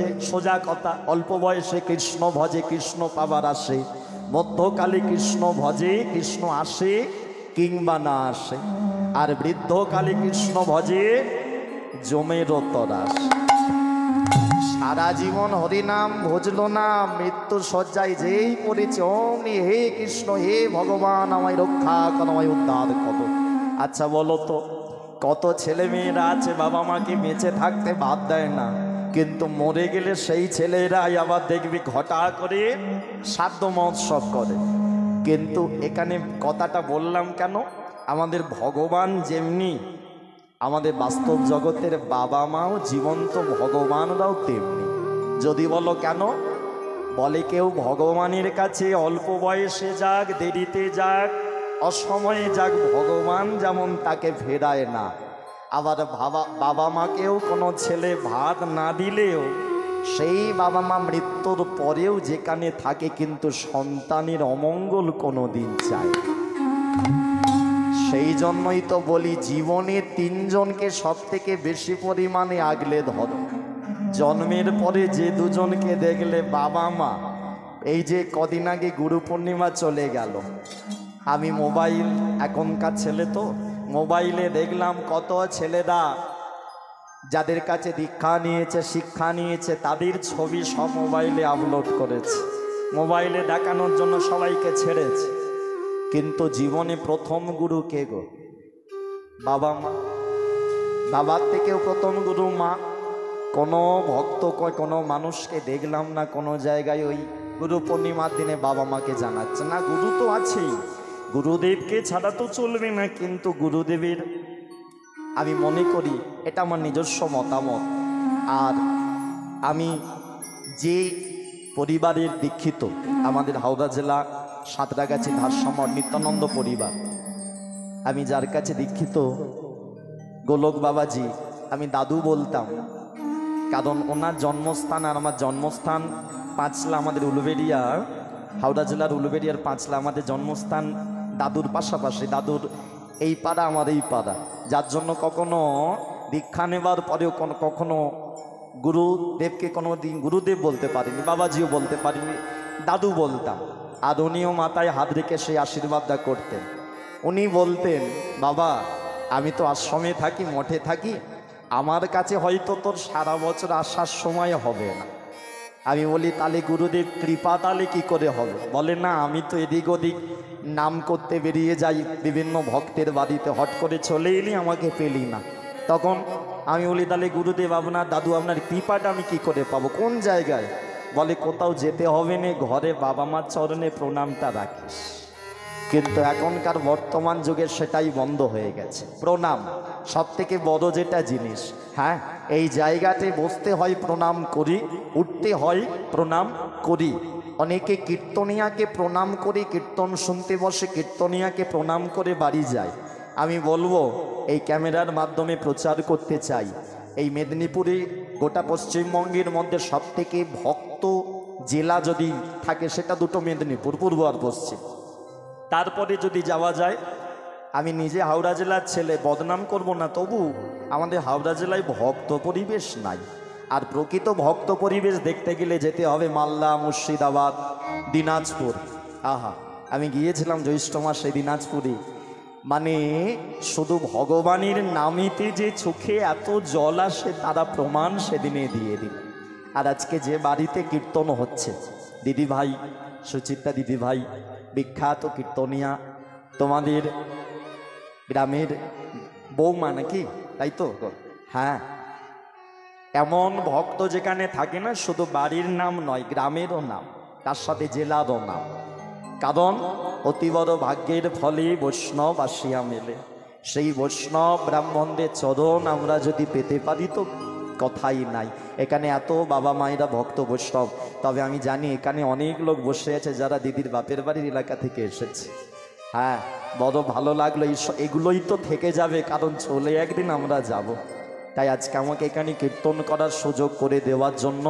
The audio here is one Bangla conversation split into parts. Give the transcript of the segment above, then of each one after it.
হয়েছে সোজা কথা। অল্প বয়সে কৃষ্ণ ভজে কৃষ্ণ পাবার আসে, মধ্যকালে কৃষ্ণ ভজে কৃষ্ণ আসে কিংবা না আসে, আর বৃদ্ধকালে কৃষ্ণ ভজে জমের তরাস। সারা জীবন হরিনাম ভজলো না, মৃত্যুর শয্যায় যেই পড়েছে অমনি হে কৃষ্ণ হে ভগবান আমায় রক্ষা করো, আমায় উদ্ধার করো। আচ্ছা বলো তো, কত ছেলে মেয়েরা আছে বাবা মাকে বেঁচে থাকতে বাদ দেয় না, কিন্তু মরে গেলে সেই ছেলেরাই আবার দেখবি ঘটা করে শ্রাদ্ধ মহোৎসব করে। কিন্তু এখানে কথাটা বললাম কেন, আমাদের ভগবান যেমনি আমাদের বাস্তব জগতের বাবা মাও জীবন্ত ভগবানরাও তেমনি। যদি বলো কেন, বলে কেউ ভগবানের কাছে অল্প বয়সে যাক দেরিতে যাক অসময়ে যাক ভগবান যেমন তাকে ফেরায় না। আবার বাবা মাকেও কোনো ছেলে ভাত না দিলেও সেই বাবা মা মৃত্যুর পরেও যেখানে থাকে কিন্তু সন্তানের অমঙ্গল কোনো দিন চায়। সেই জন্যই তো বলি জীবনে তিনজনকে সব থেকে বেশি পরিমাণে আগলে ধরো। জন্মের পরে যে দুজনকে দেখলে বাবা মা, এই যে কদিন আগে গুরু পূর্ণিমা চলে গেল, আমি মোবাইল এখনকার ছেলে তো মোবাইলে দেখলাম কত ছেলেরা যাদের কাছে দীক্ষা নিয়েছে শিক্ষা নিয়েছে তাদের ছবি সব মোবাইলে আপলোড করেছে, মোবাইলে দেখানোর জন্য সবাইকে ছেড়েছে। কিন্তু জীবনে প্রথম গুরু কে গো? বাবা মা। বাবার থেকেও প্রথম গুরু মা। কোনো ভক্ত কোনো মানুষকে দেখলাম না কোনো জায়গায় ওই গুরু পূর্ণিমার দিনে বাবা মাকে জানাচ্ছে না। গুরু তো আছেই, গুরুদেবকে ছাড়া তো চলবে না, কিন্তু গুরুদেবের আমি মনে করি এটা আমার নিজস্ব মতামত। আর আমি যে পরিবারের দীক্ষিত, আমাদের হাওড়া জেলা সাঁতরাগাছি ভারসাম্য নিত্যানন্দ পরিবার, আমি যার কাছে দীক্ষিত গোলক বাবাজি, আমি দাদু বলতাম, কারণ ওনার জন্মস্থান আর আমার জন্মস্থান পাঁচলা, আমাদের উলুবেড়িয়া হাওড়া জেলার উলুবেড়িয়ার পাঁচলা আমাদের জন্মস্থান। দাদুর পাশাপাশি, দাদুর এই পাড়া আমার এই পাড়া, যার জন্য কখনো দীক্ষা নেবার পরেও কখনো গুরুদেবকে কোনো দিন গুরুদেব বলতে পারিনি, বাবাজিও বলতে পারিনি, দাদু বলতাম। আর উনিও মাথায় হাত রেখে সেই আশীর্বাদটা করতেন। উনি বলতেন, বাবা আমি তো আশ্রমে থাকি, মঠে থাকি, আমার কাছে হয়তো তোর সারা বছর আসার সময় হবে না। আমি বলি তাহলে গুরুদেব কৃপা তাহলে কী করে হবে? বলে না, আমি তো এদিক ওদিক নাম করতে বেরিয়ে যাই বিভিন্ন ভক্তের বাড়িতে, হট করে চলে এলি আমাকে পেলি না। তখন আমি বলি তাহলে গুরুদেব আপনার দাদু আপনার কৃপাটা আমি কি করে পাবো, কোন জায়গায়? বলে কোথাও যেতে হবে না, ঘরে বাবা মার চরণে প্রণামটা রাখিস। কিন্তু এখনকার বর্তমান যুগে সেটাই বন্ধ হয়ে গেছে। প্রণাম সব থেকে বড় যেটা জিনিস, হ্যাঁ এই জায়গাতে বসতে হয় প্রণাম করি, উঠতে হয় প্রণাম করি। অনেকে কীর্তনিয়াকে প্রণাম করে কীর্তন শুনতে বসে, কীর্তনিয়াকে প্রণাম করে বাড়ি যায়। আমি বলবো এই ক্যামেরার মাধ্যমে প্রচার করতে চাই, এই মেদিনীপুরে গোটা পশ্চিমবঙ্গের মধ্যে সব থেকে ভক্ত জেলা যদি থাকে সেটা দুটো, মেদিনীপুর পূর্ব আর পশ্চিম। তারপরে যদি যাওয়া যায়, আমি নিজে হাওড়া জেলার ছেলে, বদনাম করব না, তবু আমাদের হাওড়া জেলায় ভক্ত পরিবেশ নাই। আর প্রকৃত ভক্ত পরিবেশ দেখতে গেলে যেতে হবে মালদা, মুর্শিদাবাদ, দিনাজপুর। আহা, আমি গিয়েছিলাম জ্যৈষ্ঠ মাসে দিনাজপুরে, মানে শুধু ভগবানের নামেতে যে চোখে এত জল আসে তারা প্রমাণ সেদিনে দিয়ে দিল। আর আজকে যে বাড়িতে কীর্তন হচ্ছে, দিদি ভাই সুচিত্রা দিদি ভাই বিখ্যাত কীর্তনিয়া, তোমাদের গ্রামের বৌমা নাকি, তাই তো? হ্যাঁ, এমন ভক্ত যেখানে থাকে না, শুধু বাড়ির নাম নয় গ্রামেরও নাম, তার সাথে জেলারও নাম। কারণ অতি বড় ভাগ্যের ফলে বৈষ্ণব আসিয়া মেলে। সেই বৈষ্ণব ব্রাহ্মণদের চরণ আমরা যদি পেতে পারি তো কথাই নাই। এখানে এত বাবা মায়েরা ভক্ত বৈষ্ণব, তবে আমি জানি এখানে অনেক লোক বসে আছে যারা দিদির বাপের বাড়ির এলাকা থেকে এসেছে। হ্যাঁ, বড় ভালো লাগলো। এগুলোই তো থেকে যাবে, কারণ চলে একদিন আমরা যাব। তাই আজকে আমাকে এখানে কীর্তন করার সুযোগ করে দেওয়ার জন্য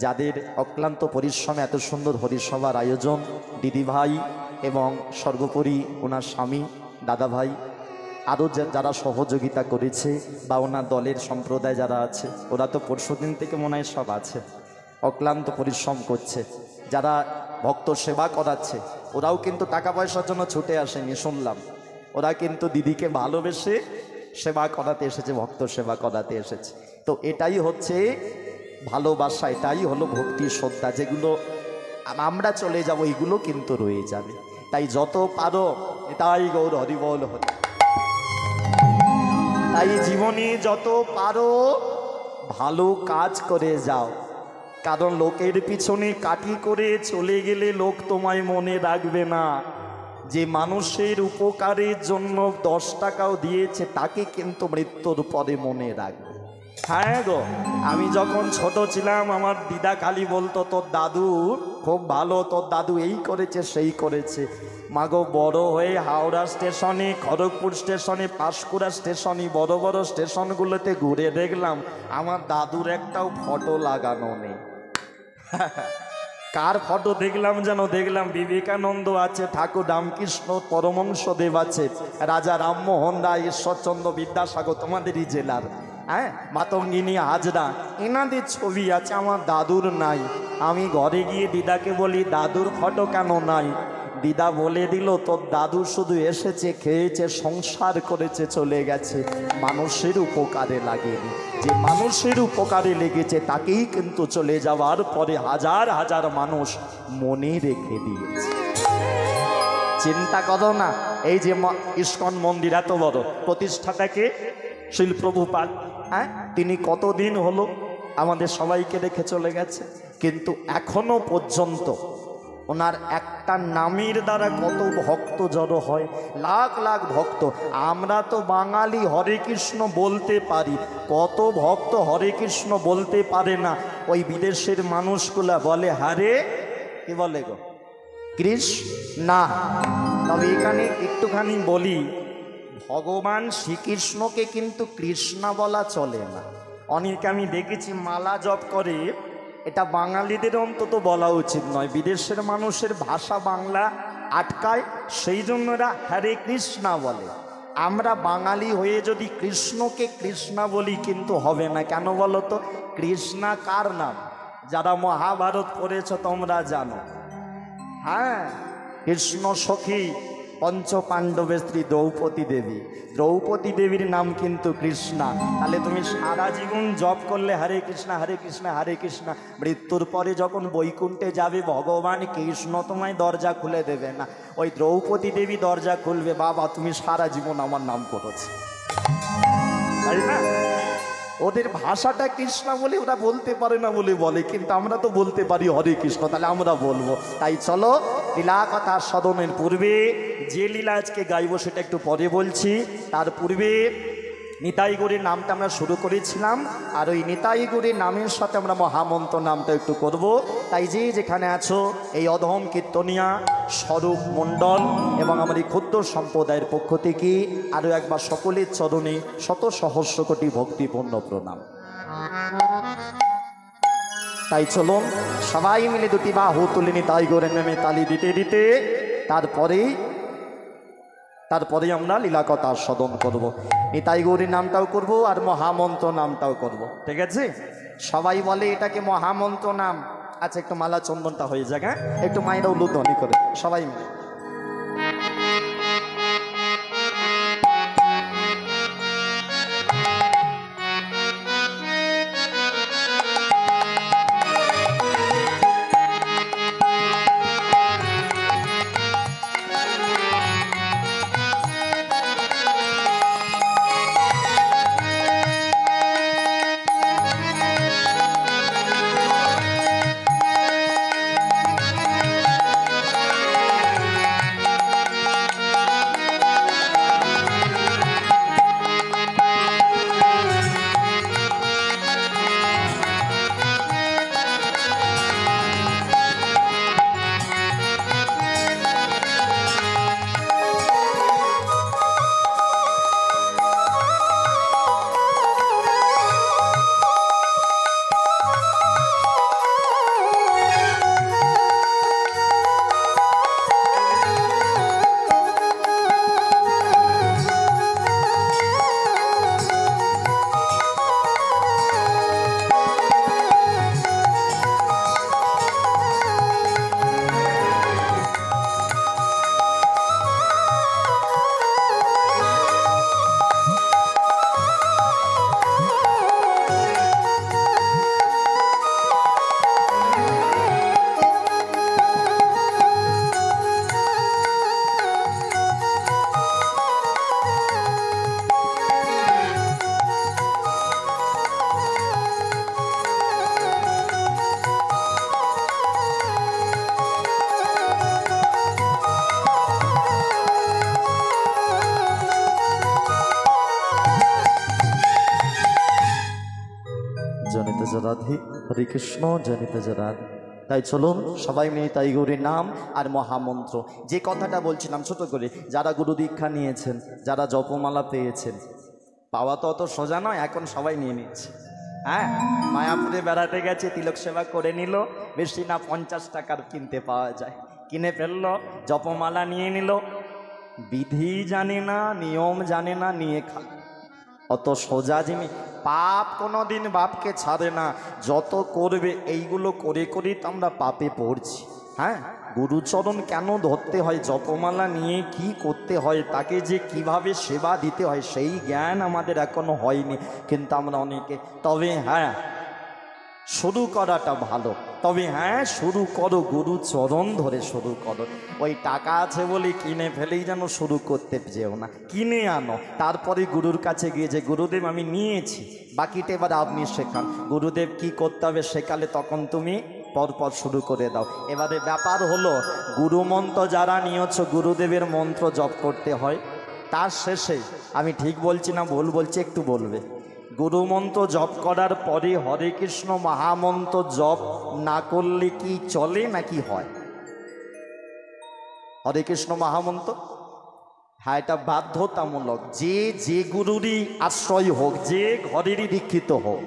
যাদের অক্লান্ত পরিশ্রমে এত সুন্দর হরিসভার আয়োজন, দিদিভাই এবং সর্বোপরি ওনার স্বামী দাদা ভাই, আরও যারা সহযোগিতা করেছে বা ওনার দলের সম্প্রদায় যারা আছে, ওরা তো পরশুদিন থেকে মনে হয় সব আছে, অক্লান্ত পরিশ্রম করছে। যারা ভক্ত সেবা করাচ্ছে ওরাও কিন্তু টাকা পয়সার জন্য ছুটে আসেনি, শুনলাম ওরা কিন্তু দিদিকে ভালোবেসে সেবা করাতে এসেছে, ভক্ত সেবা করাতে এসেছে। তো এটাই হচ্ছে ভালোবাসা, এটাই হলো ভক্তি শ্রদ্ধা। যেগুলো আমরা চলে যাব এগুলো কিন্তু রয়ে যাবে। তাই যত পারো, এটাই গৌর হরিবল হতে, তাই জীবনে যত পারো ভালো কাজ করে যাও। কারণ লোকের পিছনে কাটি করে চলে গেলে লোক তোমায় মনে রাখবে না। যে মানুষের উপকারের জন্য 10 টাকাও দিয়েছে তাকে কিন্তু মৃত্যুর পরে মনে রাখবে। হ্যাঁ গো, আমি যখন ছোট ছিলাম আমার দিদা খালি বলতো তোর দাদু খুব ভালো, তোর দাদু এই করেছে সেই করেছে। মাগো বড় হয়ে হাওড়া স্টেশনে, খড়গপুর স্টেশনে, পাঁশকুড়া স্টেশনে, বড় বড় স্টেশনগুলোতে ঘুরে দেখলাম আমার দাদুর একটাও ফটো লাগানো নেই। কার ফটো দেখলাম যেন, দেখলাম বিবেকানন্দ আছে, ঠাকুর রামকৃষ্ণ পরমহংসদেব আছে, রাজা রামমোহন রায়, ঈশ্বরচন্দ্র বিদ্যাসাগর তোমাদেরই জেলার, হ্যাঁ, মাতঙ্গিনী হাজরা, এনাদের ছবি আছে, আমার দাদুর নাই। আমি ঘরে গিয়ে দিদাকে বলি দাদুর ফটো কেন নাই? দিদা বলে দিল তোর দাদু শুধু এসেছে, খেয়েছে, সংসার করেছে, চলে গেছে, মানুষের উপকারে লাগেনি। যে মানুষের উপকারে লেগেছে তাকেই কিন্তু চলে যাওয়ার পরে হাজার হাজার মানুষ মনে রেখে দিয়েছে। চিন্তা করো না, এই যে ইস্কন মন্দির এত বড়, প্রতিষ্ঠাতাকে শিল প্রভুপাদ, হ্যাঁ, তিনি কতদিন হলো আমাদের সবাইকে রেখে চলে গেছে, কিন্তু এখনো পর্যন্ত ওনার একটা নামের দ্বারা কত ভক্ত জড়ো হয়, লাখ লাখ ভক্ত। আমরা তো বাঙালি হরে কৃষ্ণ বলতে পারি, কত ভক্ত হরে কৃষ্ণ বলতে পারে না। ওই বিদেশের মানুষগুলা বলে হারে, কি বলে গো, কৃষ্ণা। তবে এখানে একটুখানি বলি, ভগবান শ্রীকৃষ্ণকে কিন্তু কৃষ্ণা বলা চলে না। অনেকে আমি দেখেছি মালা জপ করে, এটা বাঙালিদের অন্তত বলা উচিত নয়। বিদেশের মানুষের ভাষা বাংলা আটকায়, সেই জন্য এরা হরে কৃষ্ণা বলে। আমরা বাঙালি হয়ে যদি কৃষ্ণকে কৃষ্ণা বলি কিন্তু হবে না। কেন বলো তো? কৃষ্ণা কার নাম? যারা মহাভারত পড়েছ তোমরা জানো, হ্যাঁ, কৃষ্ণ সখী পঞ্চ পাণ্ডবের স্ত্রী দ্রৌপদী দেবী, দ্রৌপদী দেবীর নাম কিন্তু কৃষ্ণা। তাহলে তুমি সারা জীবন জপ করলে হরে কৃষ্ণা হরে কৃষ্ণা হরে কৃষ্ণা, মৃত্যুর পরে যখন বৈকুণ্ঠে যাবে ভগবান কৃষ্ণ তোমায় দরজা খুলে দেবে না, ওই দ্রৌপদী দেবী দরজা খুলবে, বাবা তুমি সারা জীবন আমার নাম করেছো, তাই না? ওদের ভাষাটা কৃষ্ণা বলে ওরা বলতে পারে না বলে বলে, কিন্তু আমরা তো বলতে পারি হরে কৃষ্ণ, তাহলে আমরা বলবো। তাই চলো লীলা কথা সদনের পূর্বে যে লীলা আজকে গাইব সেটা একটু পরে বলছি। তার পূর্বে নিতাই গৌরীর নামটা আমরা শুরু করেছিলাম, আর ওই নিতাই গৌরীর নামের সাথে আমরা মহামন্ত্র নামটা একটু করব। তাই যে যেখানে আছো এই অধম কীর্তনিয়া স্বরূপ মণ্ডল এবং আমার এই ক্ষুদ্র সম্প্রদায়ের পক্ষ থেকে আরও একবার সকলের চরণে শত সহস্র কোটি ভক্তিপূর্ণ প্রণাম। তাই চলুন সবাই মিলে দুটি বাহু তুলে নিতাই গৌরের নামে তালি দিতে দিতে তারপরে আমরা লীলা কথা সদন করব। নিতাই গৌরীর নামটাও করব আর মহামন্ত্র নামটাও করব, ঠিক আছে? সবাই বলে এটাকে মহামন্ত্র নাম। আচ্ছা, একটু মালা চন্দনটা হয়ে যাক, হ্যাঁ, একটু মায়েরা উলুধ্বনি করে সবাই মিলে। হরে কৃষ্ণ জানিতে যারা। তাই চলুন সবাই মিলে তাই গৌরীর নাম আর মহামন্ত্র, যে কথাটা বলছিলাম ছোট করে, যারা গুরু দীক্ষা নিয়েছেন, যারা জপমালা পেয়েছেন, পাওয়া তো অত সোজা নয়, এখন সবাই নিয়ে নিচ্ছে। হ্যাঁ, মায়াপুরে বেড়াতে গেছে, তিলক সেবা করে নিল, বেশি না 50 টাকার কিনতে পাওয়া যায়, কিনে ফেললো, জপমালা নিয়ে নিল, বিধি জানে না, নিয়ম জানে না, নিয়ে খা। অত সোজা জিনিস, পাপ কোনোদিন বাপকে ছাড়ে না, যত করবে এইগুলো করে করেই তো আমরা পাপে পড়ছি। হ্যাঁ, গুরুচরণ কেন ধরতে হয়, জপমালা নিয়ে কি করতে হয়, তাকে যে কিভাবে সেবা দিতে হয় সেই জ্ঞান আমাদের এখনো হয়নি, কিন্তু আমরা অনেকে। তবে হ্যাঁ, শুরু করাটা ভালো, তবে হ্যাঁ শুরু করো, গুরু চরণ ধরে শুরু করো। ওই টাকা আছে বলে কিনে ফেলেই যেন শুরু করতে যেও না, কিনে আনো, তারপরে গুরুর কাছে গিয়ে যে গুরুদেব আমি নিয়েছি, বাকিটা এবার আপনি শেখান, গুরুদেব কি করতে হবে শেখালে তখন তুমি পরপর শুরু করে দাও। এবারে ব্যাপার হলো, গুরুমন্ত্র যারা নিয়েছ, গুরুদেবের মন্ত্র জপ করতে হয়, তার শেষে আমি ঠিক বলছি না ভুল বলছি একটু বলবে, গুরুমন্ত্র জপ করার পরে হরে কৃষ্ণ মহামন্ত্র জপ না করলে কি চলে নাকি হয়? হরে কৃষ্ণ মহামন্ত্র, হ্যাঁ এটা বাধ্যতামূলক, যে গুরুরই আশ্রয় হোক, যে ঘরেরই দীক্ষিত হোক,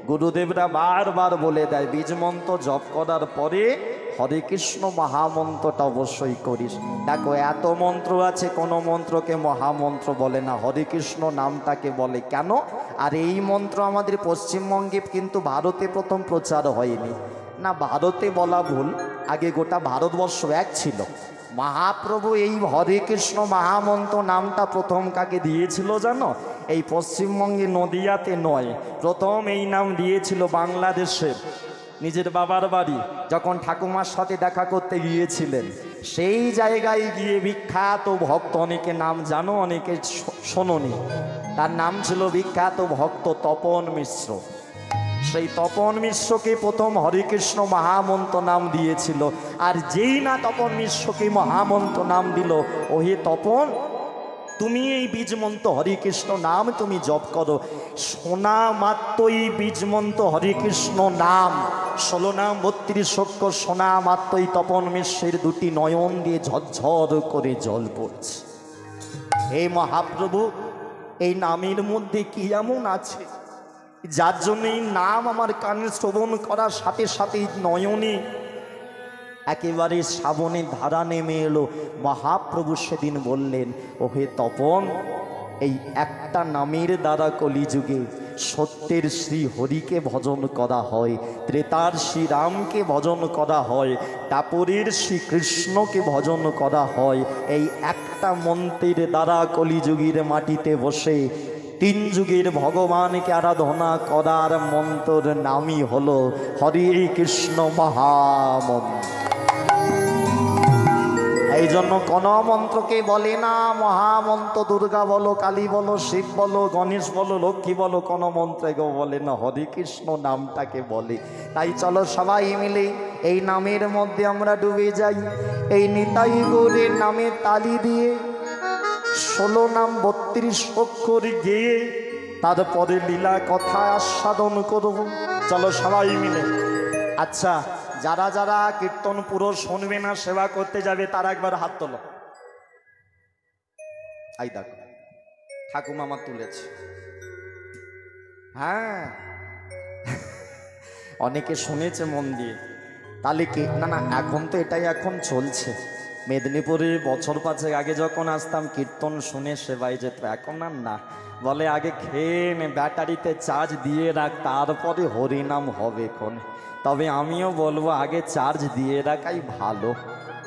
গুরুদেবরা বারবার বলে দেয় বীজ মন্ত্র জপ করার পরে হরে কৃষ্ণ মহামন্ত্রটা অবশ্যই করিস। দেখো এত মন্ত্র আছে, কোনো মন্ত্রকে মহামন্ত্র বলে না, হরে কৃষ্ণ নামটাকে বলে। কেন? আর এই মন্ত্র আমাদের পশ্চিমবঙ্গে কিন্তু ভারতে প্রথম প্রচার হয়নি, না ভারতে বলা ভুল, আগে গোটা ভারতবর্ষ এক ছিল। মহাপ্রভু এই হরে কৃষ্ণ মহামন্ত্র নামটা প্রথম কাকে দিয়েছিল জানো? এই পশ্চিমবঙ্গে নদিয়াতে নয়, প্রথম এই নাম দিয়েছিল বাংলাদেশে, নিজের বাবার বাড়ি যখন ঠাকুমার সাথে দেখা করতে গিয়েছিলেন, সেই জায়গায় গিয়ে বিখ্যাত ভক্ত, অনেকে নাম জানো অনেকে শোনোনি, তার নাম ছিল বিখ্যাত ভক্ত তপন মিশ্র। সেই তপন মিশ্রকে প্রথম হরে কৃষ্ণ মহামন্ত্র নাম দিয়েছিল। আর যেই না তপন মিশ্রকে মহামন্ত্র নাম দিল, ওহে তপন তুমি এই বীজমন্ত্র হরে কৃষ্ণ নাম তুমি জপ করো, শোনা মাত্রই বীজমন্ত্র হরে কৃষ্ণ নাম 16 নাম 32 অক্ষর শোনা মাত্রই তপন মিশ্রের দুটি নয়ন দিয়ে ঝরঝর করে জল পড়ছে। এই মহাপ্রভু এই নামের মধ্যে কি এমন আছে যার জন্য এই নাম আমার কানে শ্রবণ করার সাথে সাথেই নয়নে একেবারে শ্রাবণের ধারা নেমে এলো। মহাপ্রভু সেদিন বললেন, ওহে তপন, এই একটা নামের দ্বারা কলিযুগে সত্যের শ্রী হরিকে ভজন করা হয়, ত্রেতার শ্রীরামকে ভজন করা হয়, তারপরের শ্রীকৃষ্ণকে ভজন করা হয়। এই একটা মন্ত্রের দ্বারা কলিযুগের মাটিতে বসে 3 যুগের ভগবানকে আরাধনা করার মন্ত্রের নামই হলো হরে কৃষ্ণ মহামন্ত্র। এই জন্য কোন মন্ত্রকে বলে না মহামন্ত্র, দুর্গা বলো, কালী বলো, শিব বলো, গণেশ বলো, লক্ষ্মী বলো, কোন মন্ত্রকে বলে না, হরে কৃষ্ণ নামটাকে বলে। তাই চলো সবাই মিলে এই নামের মধ্যে আমরা ডুবে যাই, এই নিতাই গৌরের নামে তালি দিয়ে 16 নাম 32 অক্ষর গেয়ে তারপরে লীলা কথা আস্বাদন করব। চলো সবাই মিলে। আচ্ছা, যারা যারা কীর্তন পুরো শুনবে না, সেবা করতে যাবে, তারা একবার হাত তোলো। আই দেখো ঠাকুমা আমার তুলেছে। হ্যাঁ অনেকে শুনেছে মন দিয়ে, তাহলে কি না না, এখন তো এটাই এখন চলছে। মেদিনীপুরে বছর 5 আগে যখন আসতাম কীর্তন শুনে সেবাই যেত, এখন আর না, বলে আগে খেয়ে নে, ব্যাটারিতে চার্জ দিয়ে রাখ, তারপরে হরিনাম হবে কোন। তবে আমিও বলবো আগে চার্জ দিয়ে রাখাই ভালো,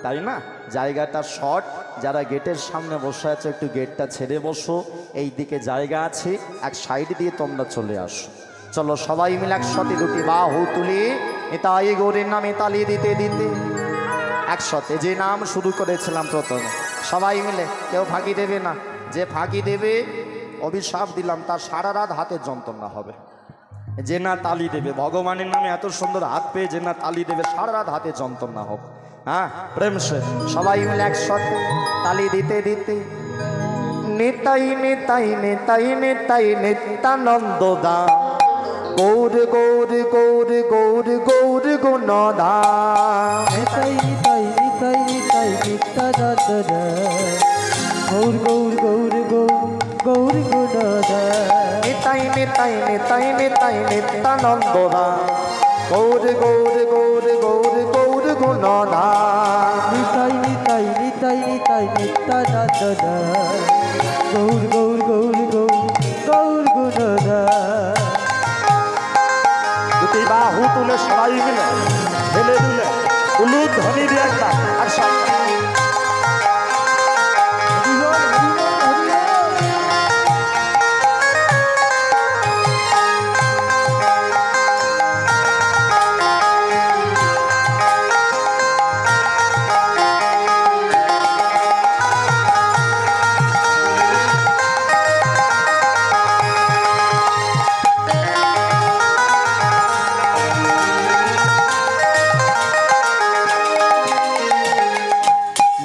তাই না? জায়গাটা শর্ট, যারা গেটের সামনে বসে আছে একটু গেটটা ছেড়ে বসো, এই দিকে জায়গা আছে, এক সাইড দিয়ে তোমরা চলে আসো। চলো সবাই মিলে একসাথে দুটি বাহু তুলে নিতাই গৌরের নামে তালি দিতে দিতে একসাথে যে নাম শুরু করেছিলাম প্রথমে, সবাই মিলে, কেউ ফাঁকি দেবে না, যে ফাঁকি দেবে অভিশাপ দিলাম, তার সারা রাত হাতের যন্ত্রণা হবে। যে না তালি দেবে, ভগবানের নামে এত সুন্দর হাত পেয়ে যে না তালি দেবে, সারা রাত হাতে যন্ত্রণা হোক। হ্যাঁ, প্রেম সে সবাই মিলে একসাথে তালি দিতে দিতে নিতাই নিতাই নিতাই নিতাই নিত্যানন্দ দাস গৌর গৌর গৌর গৌর গৌর গুণধা নিতাই নিতাই নিতাই নিতাই নিত্যানন্দ গৌর গৌর গৌর গৌর গৌর গুণধা নিতাই নিতাই নিতাই নিতাই নিত্যানন্দা গৌর গৌর গৌর গৌর গৌর গুণধা নিতাই নিতাই নিতাই নিতাই নিত্যানন্দ গৌর গৌর গৌর গৌর গৌর গুণধা দুটি বাহু তুলে সবাই মিলে ঢেলে দিলে উলুদ ধ্বনি দিয়ে একবার আর সব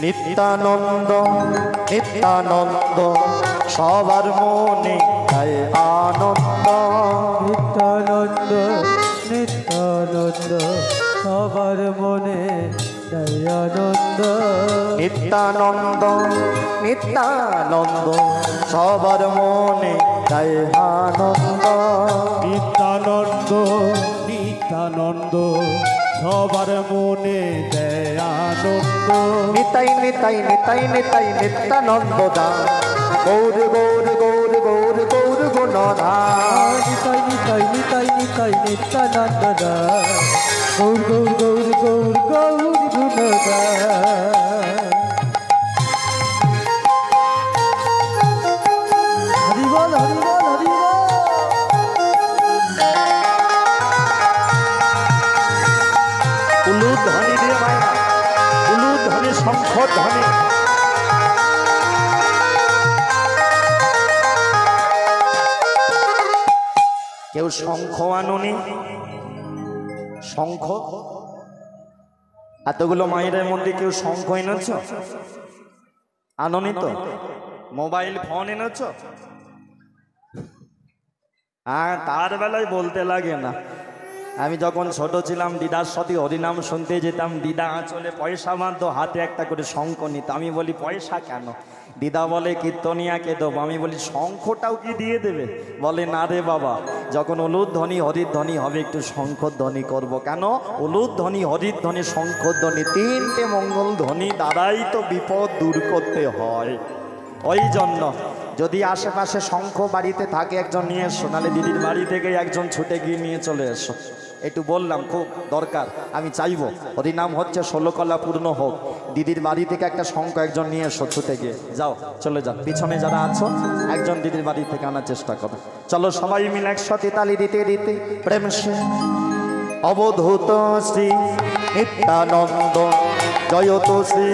নিত্যানন্দ নিত্যানন্দ সবার মনে তাই আনন্দ নিত্যানন্দ নিত্যানন্দ সবার মনে দয়ানন্দ নিত্যানন্দ নিত্যানন্দ সবার মনে তাই আনন্দ নিত্যানন্দ নিত্যানন্দ সবার মনে দেয় আনন্দ নিতাই নিতাই নিতাই নিতাই নিত্যানন্দ দা গৌর গৌর গৌর গৌর গৌর গুণধা নিতাই নিতাই নিতাই নিতাই নিত্যানন্দ গৌর গৌর গৌর গৌর গৌর গুণধা হরি বল হরি বল হরি বল উলুদ ধ্বনি দিয়ে মাইনা উলুদ ধ্বনি শঙ্খ ধ্বনি কেউ শঙ্খ আনুনি শঙ্খ এতগুলো মায়ের মধ্যে কেউ শঙ্খ এনেছ আনুনি তো মোবাইল ফোন এনেছ হ্যাঁ তার বেলায় বলতে লাগে না আমি যখন ছোট ছিলাম দিদার সাথে হরিনাম শুনতে যেতাম দিদা আঁচলে পয়সা বাঁধতো হাতে একটা করে শঙ্খ নিত আমি বলি পয়সা কেন দিদা বলে কীর্তনিয়াকে দেবো আমি বলি শঙ্খটাও কি দিয়ে দেবে বলে না রে বাবা যখন উলুধ্বনি হরিধ্বনি হবে একটু শঙ্খধ্বনি করব কেন উলুধ্বনি হরিধ্বনি শঙ্খধ্বনি তিনটে মঙ্গল ধ্বনি দ্বারাই তো বিপদ দূর করতে হয় ওই জন্য যদি আশেপাশে শঙ্খ বাড়িতে থাকে একজন নিয়ে এসো নাহলে দিদির বাড়ি থেকে একজন ছুটে গিয়ে নিয়ে চলে এসো একটু বললাম খুব দরকার আমি চাইবো হরিনাম হচ্ছে 16 কলা পূর্ণ হোক দিদির বাড়ি থেকে একটা শঙ্খ একজন নিয়ে এসো ছুটে গিয়ে যাও চলে যাও পিছনে যারা আছো একজন দিদির বাড়ি থেকে আনার চেষ্টা করো চলো সবাই মিলে একসাথে তালি দিতে দিতে প্রেম সে অবধূত শ্রী নিত্যানন্দ জয়ত শ্রী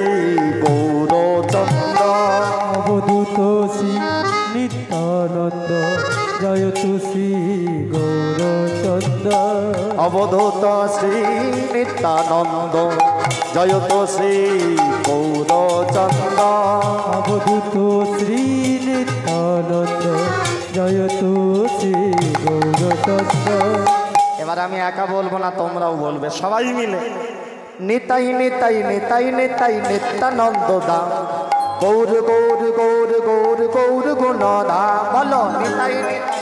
গৌরচন্দ্র অবধূত শ্রী নিত্যানন্দ জয়তু শ্রী গৌরচন্দ্র অবধূত শ্রী নিত্যানন্দ জয়ত শ্রী গৌরচন্দ্র অবধূত শ্রী নিত্যানন্দ জয়তু শ্রী গৌরচন্দ্র এবার আমি একা বলবো না তোমরাও বলবে সবাই মিলে নিতাই নিতাই নিতাই নিতাই নিত্যানন্দ দা গৌর গৌর গৌর গৌর গৌর গুণধা বলো নিতাই নিতাই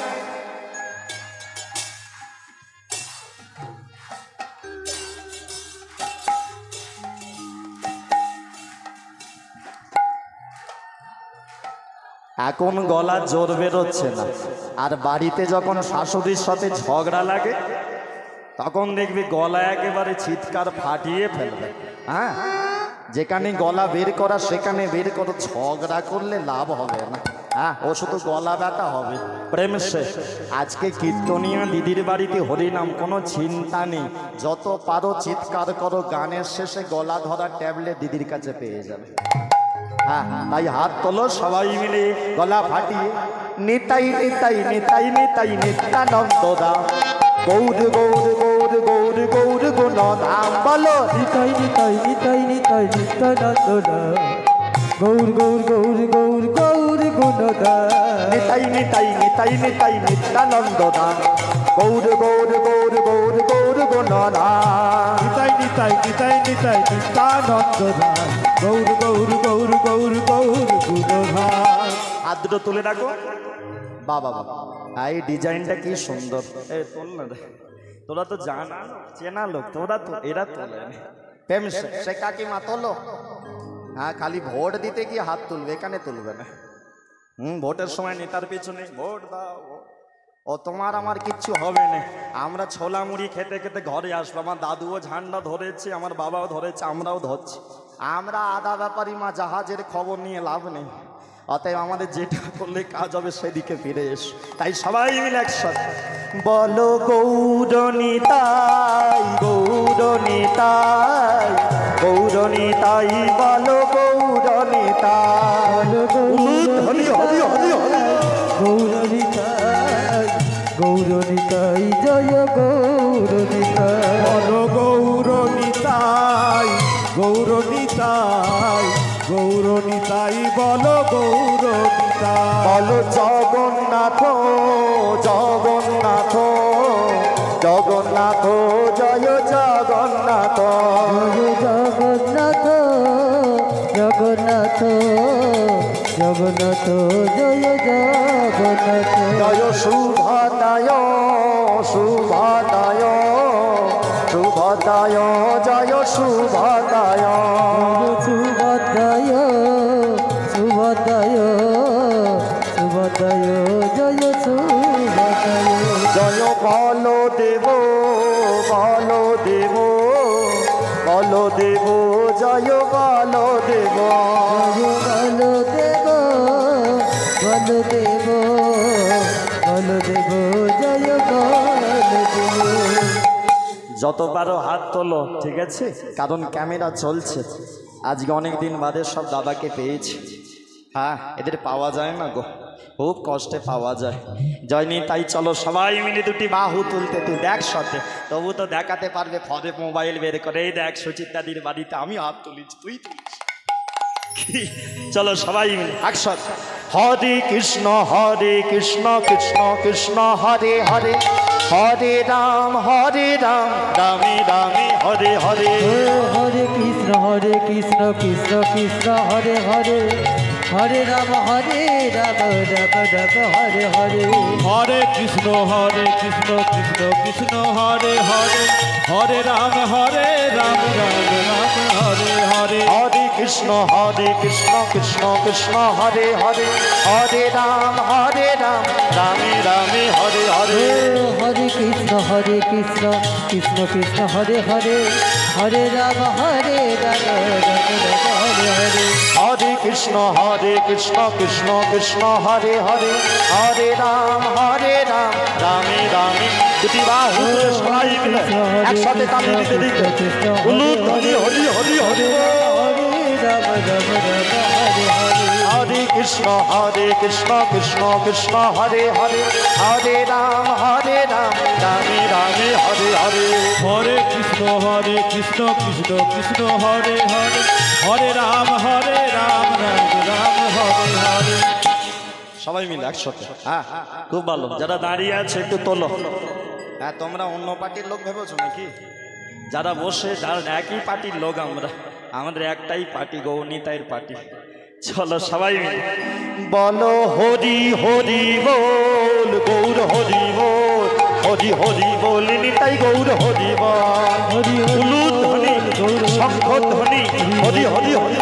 এখন গলা জোর বেরোচ্ছে না আর বাড়িতে যখন শাশুড়ির সাথে ঝগড়া লাগে তখন দেখবি গলা একেবারে চিৎকার ফাটিয়ে ফেলবে হ্যাঁ যেখানে গলা বের করা সেখানে বের করো ঝগড়া করলে লাভ হবে না হ্যাঁ ও শুধু গলা ব্যথা হবে প্রেম শেষ আজকে কীর্তনিয়া দিদির বাড়িতে হরিনাম কোনো চিন্তা নেই যত পারো চিৎকার করো গানের শেষে গলা ধরা ট্যাবলেট দিদির কাছে পেয়ে যাবে হ্যাঁ তাই হাত তোলো সবাই মিলে গলা ফাটিয়ে নিতাই নিতাই নিতাই নিতাই নিত্যানন্দ দা গৌর গৌর গৌর গৌর গৌর গুণধাম বলো নিতাই নিতাই নিতাই নিতাই নিত্যানন্দ গৌর গৌর গৌর গৌর গৌর গুণধা নিতাই নিতাই নিতাই নিতাই নিত্যানন্দ দা গৌর গৌর গৌর গৌর গৌর গণনাথ। নিতাই নিতাই নিতাই নিতাই নিত্যানন্দ দাস গৌর গৌর গৌর গৌর গৌর গুণধার। হাত দুটো তুলে রাখো। বাবা বাবা, এই ডিজাইনটা কি সুন্দর। এই তোল না রে, তোরা তো জানা চেনা লোক, তোরা তো এরা তোলে প্রেম সে কাকিমা তোলো। হ্যাঁ, খালি ভোট দিতে গিয়ে হাত তুলবে, এখানে তুলবে না। ভোটের সময় নেতার পেছনে ভোট দাও, ও তোমার আমার কিচ্ছু হবে না। আমরা ছোলা মুড়ি খেতে খেতে ঘরে আসবো। আমার দাদুও ঝান্ডা ধরেছে, আমার বাবাও ধরেছে, আমরাও ধরছি। আমরা আদা ব্যাপারী মা, জাহাজের খবর নিয়ে লাভ নেই। অতএব আমাদের যেটা করলে কাজ হবে সেদিকে ফিরে এসো। তাই সবাই মিলে একসাথে বলো গৌরনিতাই গৌরনিতাই গৌরনিতাই, বলো গৌরনিতাই। হরি হরি হরি হরি গৌরনিতাই গৌরনিতাই জয় গৌরনিতাই। বলো গৌরনিতাই গৌরনিতাই গৌরনিতাই, বলো গৌরনিতাই। বলো জগন্নাথ জগন্নাথ জগন্নাথ জয় জগন্নাথ। জয় জগন্নাথ জগন্নাথ জগন্নাথ জয় জগন্নাথ। জয় শুভদায় শুভদায় শুভদায় জয় শুভদায়। সুভদ্রায় সুভদ্রায় সুভদ্রায় জয় সুভদ্রায়। জয় বলদেব বলদেব বলদেব জয় বলদেব। বলদেব বলদেব বলদেব জয় বলদেব। যত পারো হাত তোলো, ঠিক আছে? কারণ ক্যামেরা চলছে। আজকে অনেক দিন বাদে সব দাদাকে পেয়েছি। হ্যাঁ, এদের পাওয়া যায় না গো, খুব কষ্টে পাওয়া যায়। জয়নি, তাই চলো সবাই মিলে দুটি বাহু তুলতে। তুই দেখ সাথে, তবু তো দেখাতে পারবে ফরে মোবাইল বের করে। এই দেখ সুচিত্রাদির বাড়িতে আমি হাত তুলিস, তুই তুলিস। চলো সবাই মিলে একসাথে হরে কৃষ্ণ কৃষ্ণ কৃষ্ণ হরে হরে, হরে রাম রামে রামে হরে হরে। হরে কৃষ্ণ কৃষ্ণ কৃষ্ণ হরে হরে, হরে রাম রাম রাম হরে হরে। হরে কৃষ্ণ কৃষ্ণ কৃষ্ণ হরে হরে, হরে রাম রাম রাম হরে হরে। হরে কৃষ্ণ কৃষ্ণ কৃষ্ণ হরে হরে, হরে রাম রামে রামে হরে হরে। হরে কৃষ্ণ কৃষ্ণ কৃষ্ণ হরে হরে, হরে রাম রাম রাম হরে হরে। হরে কৃষ্ণ কৃষ্ণ কৃষ্ণ হরে হরে, হরে রাম রামে রামে। দুটি বাহু তুলে সবাই মিলে একসাথে তালি দিতে দিতে বলুন হরি হরি হরি হরি। হরে কৃষ্ণ কৃষ্ণ কৃষ্ণ হরে হরে, হরে রাম রামে রামে হরে হরে। হরে কৃষ্ণ কৃষ্ণ কৃষ্ণ হরে হরে, হরে রাম রাম রাম হরে হরে। সবাই মিলে একসাথে। হ্যাঁ, খুব ভালো। যারা দাঁড়িয়ে আছে একটু তোলো। হ্যাঁ, তোমরা অন্য পার্টির লোক ভেবেছো নাকি? যারা বসে, যারা একই পার্টির লোক, আমাদের একটাই পার্টি, গৌরনিতাইয়ের পার্টি। চলো সবাই মিলে বলো হরি হরি বল গৌর হরি বল, হরি হরি বল নিতাই গৌর হরি বল। হরি উলুদ ধ্বনি শঙ্খ ধ্বনি হরি হরি হরি।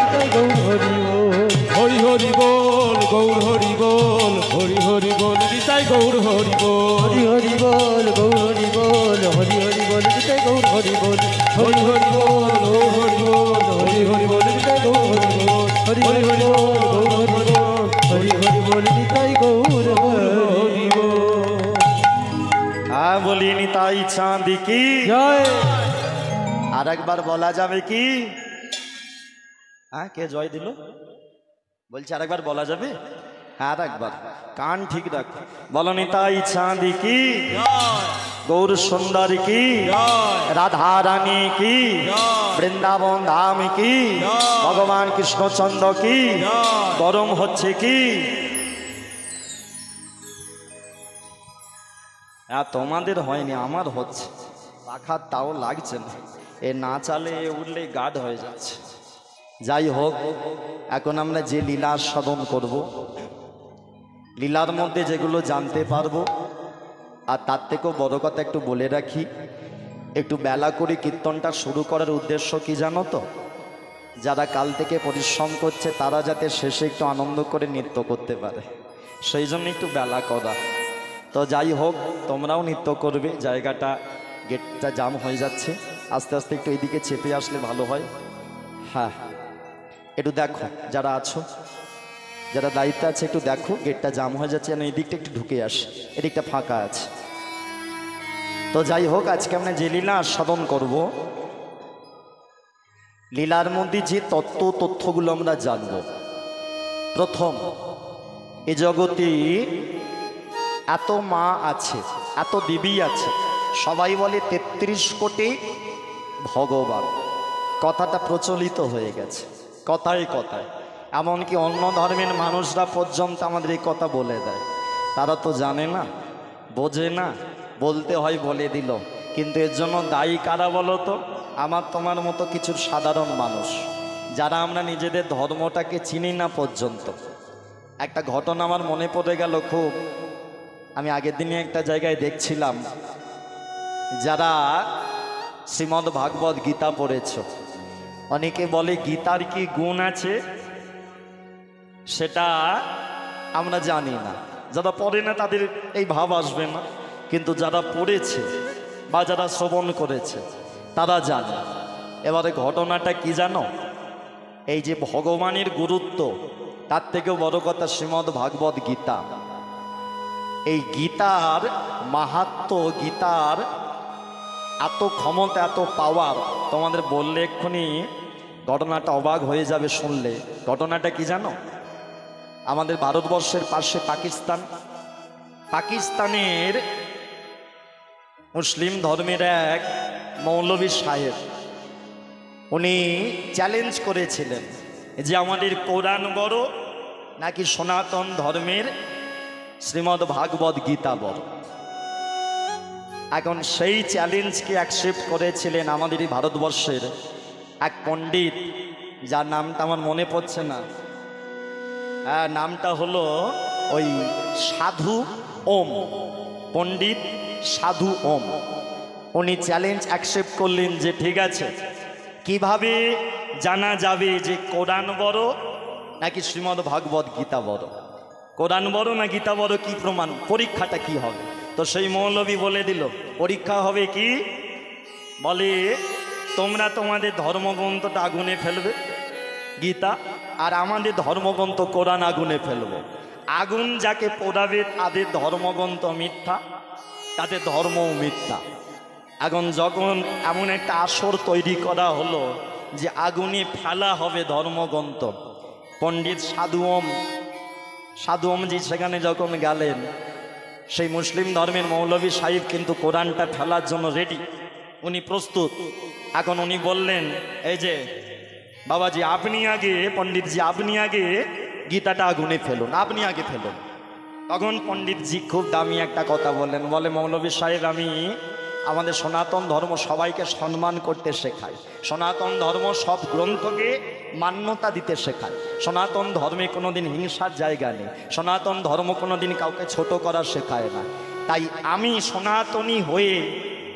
হরি হরি বল গৌর হরি বল, হরি হরি বল নিতাই গৌর হরি বল। হরি হরি বল গৌর হরি বল, হরি হরি বল নিতাই গৌর হরি বল। হরি হরি বল গৌর হরি বল, হরি হরি বল নিতাই গৌর হরি বল। হরি হরি বল গৌর হরি বল, হরি হরি বল নিতাই গৌর হরি বল। হ্যাঁ, বলি নিতাই চাঁদ কি জয়। আর একবার বলা যাবে কি? হ্যাঁ, কে জয় দিল বলছে? আর একবার বলা যাবে? হ্যাঁ, আর একবার কান ঠিক রাখ। বলো নিতাই চাঁদ কি, গৌর সুন্দর কি, রাধা রানী কি, বৃন্দাবন ধাম কি, ভগবান কৃষ্ণচন্দ্র কি, গরম হচ্ছে কি? হ্যাঁ তোমাদের হয়নি, আমার হচ্ছে। পাখা তাও লাগছে না, এ না চালে এ উঠলে গাঢ় হয়ে যাচ্ছে। যাই হোক, এখন আমরা যে লীলা আস্বাদন করব, লীলার মধ্যে যেগুলো জানতে পারবো, আর তার থেকেও বড় কথা একটু বলে রাখি, একটু বেলা করে কীর্তনটা শুরু করার উদ্দেশ্য কি জানো তো? যারা কাল থেকে পরিশ্রম করছে তারা যাতে শেষে একটু আনন্দ করে নৃত্য করতে পারে, সেই জন্য একটু বেলা করা। তো যাই হোক, তোমরাও নৃত্য করবে। জায়গাটা গেটটা জাম হয়ে যাচ্ছে, আস্তে আস্তে একটু এইদিকে চেপে আসলে ভালো হয়। হ্যাঁ, একটু দেখো যারা আছো, যারা দায়িত্বে আছে একটু দেখো, গেটটা জাম হয়ে যাচ্ছে, যেন এই দিকটা একটু ঢুকে আসে, এদিকটা ফাঁকা আছে। তো যাই হোক, আজকে আমরা যে লীলা আস্বাদন করব, লীলার মধ্যে যে তথ্যগুলো আমরা জানব। প্রথম, এ জগতে এত মা আছে, এত দেবী আছে, সবাই বলে 33 কোটি ভগবান। কথাটা প্রচলিত হয়ে গেছে কথায় কথায়, এমনকি অন্য ধর্মের মানুষরা পর্যন্ত আমাদের এই কথা বলে দেয়। তারা তো জানে না, বোঝে না, বলতে হয় বলে দিল। কিন্তু এর জন্য দায়ী কারা বলো তো? আমার তোমার মতো কিছু সাধারণ মানুষ, যারা আমরা নিজেদের ধর্মটাকে চিনি না পর্যন্ত। একটা ঘটনা আমার মনে পড়ে গেল খুব। আমি আগের দিনে একটা জায়গায় দেখছিলাম, যারা শ্রীমদ্ ভাগবত গীতা পড়েছ, অনেকে বলে গীতার কি গুণ আছে সেটা আমরা জানি না। যারা পড়ে না তাদের এই ভাব আসবে না, কিন্তু যারা পড়েছে বা যারা শ্রবণ করেছে তারা জানে। এবারে ঘটনাটা কি জানো? এই যে ভগবানের গুরুত্ব, তার থেকেও বড় কথা শ্রীমদ্ ভাগবত গীতা। এই গীতার মাহাত্ম্য, গীতার এত ক্ষমতা, এত পাওয়ার, তোমাদের বললে এক্ষুনি ঘটনাটা অবাক হয়ে যাবে শুনলে। ঘটনাটা কি জানো? আমাদের ভারতবর্ষের পাশে পাকিস্তান, পাকিস্তানের মুসলিম ধর্মের এক মৌলভী সাহেব, উনি চ্যালেঞ্জ করেছিলেন যে আমাদের কোরআন বড় নাকি সনাতন ধর্মের শ্রীমদ্ ভাগবত গীতা বড়। এখন সেই চ্যালেঞ্জকে অ্যাকসেপ্ট করেছিলেন আমাদের এই ভারতবর্ষের এক পণ্ডিত, যার নামটা আমার মনে পড়ছে না। নামটা হলো ওই সাধু ওম, পণ্ডিত সাধু ওম। উনি চ্যালেঞ্জ অ্যাকসেপ্ট করলেন যে ঠিক আছে, কিভাবে জানা যাবে যে কোরআন বড় নাকি শ্রীমদ্ ভাগবত গীতা বড়? কোরআন বড় না গীতা বড়, কি প্রমাণ? পরীক্ষাটা কি হবে? তো সেই মৌলবী বলে দিল, পরীক্ষা হবে কি? বলে তোমরা তোমাদের ধর্মগ্রন্থটা আগুনে ফেলবে গীতা, আর আমাদের ধর্মগ্রন্থ কোরআন আগুনে ফেলবো। আগুন যাকে পোড়াবে তাদের ধর্মগ্রন্থ মিথ্যা, তাদের ধর্মও মিথ্যা। এখন যখন এমন একটা আসর তৈরি করা হলো যে আগুনে ফেলা হবে ধর্মগ্রন্থ, পণ্ডিত সাধু ওমজি সেখানে যখন গেলেন, সেই মুসলিম ধর্মের মৌলভী সাহেব কিন্তু কোরআনটা ফেলার জন্য রেডি, উনি প্রস্তুত। এখন উনি বললেন, এই যে বাবাজি আপনি আগে, পণ্ডিতজি আপনি আগে গীতাটা আগুনে ফেলুন, আপনি আগে ফেলুন। তখন পণ্ডিতজি খুব দামি একটা কথা বললেন, বলে মৌলভী সাহেব আমি আমাদের সনাতন ধর্ম সবাইকে সম্মান করতে শেখায়, সনাতন ধর্ম সব গ্রন্থকে মান্যতা দিতে শেখায়, সনাতন ধর্মে কোনোদিন হিংসার জায়গা নেই, সনাতন ধর্ম কোনোদিন কাউকে ছোট করা শেখায় না। তাই আমি সনাতনী হয়ে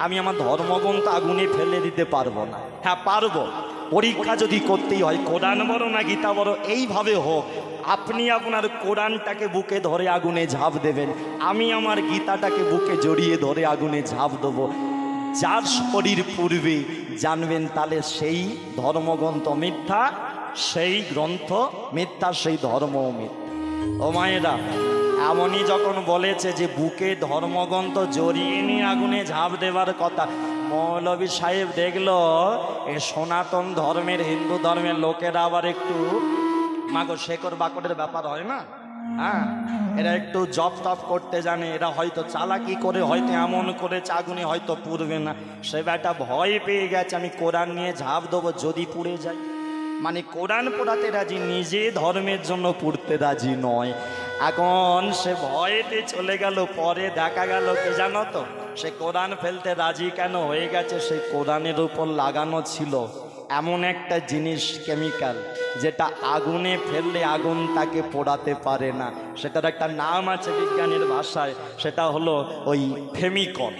আমি আমার ধর্মগ্রন্থ আগুনে ফেলে দিতে পারবো না। হ্যাঁ পারবো, পরীক্ষা যদি করতেই হয় কোরআন বড় না গীতা বড়, এইভাবে হোক, আপনি আপনার কোরআনটাকে বুকে ধরে আগুনে ঝাঁপ দেবেন, আমি আমার গীতাটাকে বুকে জড়িয়ে ধরে আগুনে ঝাঁপ দেবো। যার শরীর পূর্বে জানবেন তাহলে সেই ধর্মগ্রন্থ মিথ্যা, সেই গ্রন্থ মিথ্যা, সেই ধর্মও মিথ্যা। ও মায়েরা, এমনই যখন বলেছে যে বুকে ধর্মগ্রন্থ জড়িয়ে নিয়ে আগুনে ঝাঁপ দেবার কথা, মৌলভী সাহেব দেখলো এ সনাতন ধর্মের, হিন্দু ধর্মের লোকেরা আবার একটু মাগো শেকড় বাকড়ের ব্যাপার হয় না, হ্যাঁ, এরা একটু জপ তপ করতে জানে, এরা হয়তো চালাকি করে হয়তো এমন করে আগুনে হয়তো পুড়বে না, সে ব্যাটা ভয় পেয়ে গেছে আমি কোরআন নিয়ে ঝাঁপ দেবো যদি পুড়ে যায়। মানে কোরআন পোড়াতে রাজি, নিজে ধর্মের জন্য পুড়তে রাজি নয়। এখন সে ভয়েতে চলে গেল। পরে দেখা গেল কি জানো তো, সে কোরআন ফেলতে রাজি কেন হয়ে গেছে, সেই কোরআনের উপর লাগানো ছিল এমন একটা জিনিস, কেমিক্যাল, যেটা আগুনে ফেললে আগুন তাকে পোড়াতে পারে না। সেটার একটা নাম আছে বিজ্ঞানের ভাষায়, সেটা হলো ওই ফেমিকন।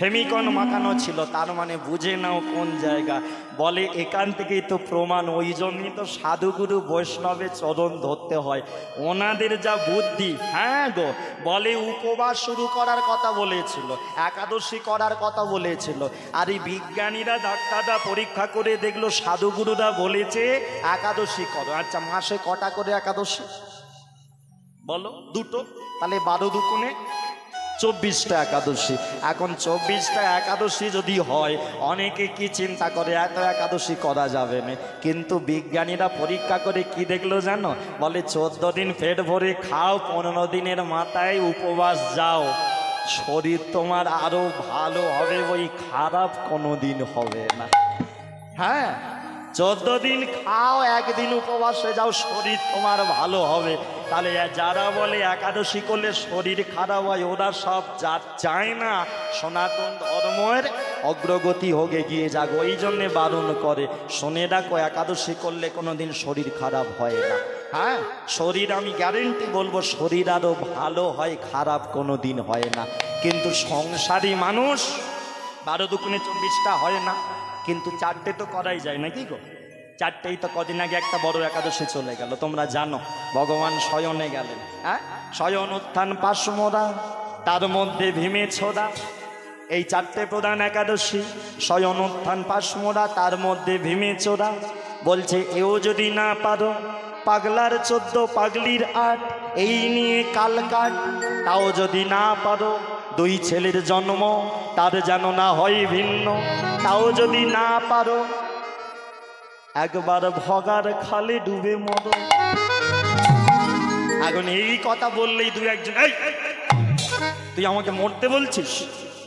ফেমিকন মাখানো ছিল, তার মানে বুঝে নাও কোন জায়গা। বলে এখান থেকেই তো প্রমাণ, ওই জন্যই তো সাধুগুরু বৈষ্ণবের চরণ ধরতে হয়, ওনাদের যা বুদ্ধি। হ্যাঁ গো, বলে উপবাস শুরু করার কথা বলেছিল, একাদশী করার কথা বলেছিল, আর এই বিজ্ঞানীরা ডাক্তাররা পরীক্ষা করে দেখলো সাধুগুরুরা বলেছে একাদশী করো। আচ্ছা, মাসে কটা করে একাদশী বলো? দুটো। তাহলে 12 দুগুণে 24টা একাদশী। এখন 24টা একাদশী যদি হয়, অনেকে কি চিন্তা করে এত একাদশী করা যাবে না, কিন্তু বিজ্ঞানীরা পরীক্ষা করে কি দেখলো জানো? বলে 14 দিন পেট ভরে খাও, 15 দিনের মাথায় উপবাস যাও, শরীর তোমার আরো ভালো হবে, ওই খারাপ কোনো দিন হবে না। হ্যাঁ, 14 দিন খাও, একদিন উপবাসে যাও, শরীর তোমার ভালো হবে। তাহলে যারা বলে একাদশী করলে শরীর খারাপ হয়, ওরা সব চায় না সনাতন ধর্মের অগ্রগতি হোক, এগিয়ে যাক, ওই জন্যে বারণ করে। শুনে রাখো, একাদশী করলে কোনোদিন শরীর খারাপ হয় না। হ্যাঁ, শরীর আমি গ্যারেন্টি বলবো শরীর আরো ভালো হয়, খারাপ কোনো দিন হয় না। কিন্তু সংসারী মানুষ 12 দুগুণে 24টা হয় না, কিন্তু 4টে তো করাই যায় নাকি গো? 4টেই তো কদিন আগে একটা বড় একাদশী চলে গেল, তোমরা জানো। ভগবান শয়নে গেলেন। হ্যাঁ, শয়ন উত্থান পাশমোরা, তার মধ্যে ভীমে ছোড়া, এই 4টে প্রধান একাদশী। শয়ন উত্থান পাশমোরা, তার মধ্যে ভীমে ছোড়া। বলছে এও যদি না পারো, পাগলার 14 পাগলির 8, এই নিয়ে কাল কাট। তাও যদি না পারো, 2 ছেলের জন্ম, তার যেন না হয় ভিন্ন। তাও যদি না পারো, একবার ভগার খালে ডুবে মরো। এখন এই কথা বললেই 2-1 এই তুই আমাকে মরতে বলছিস?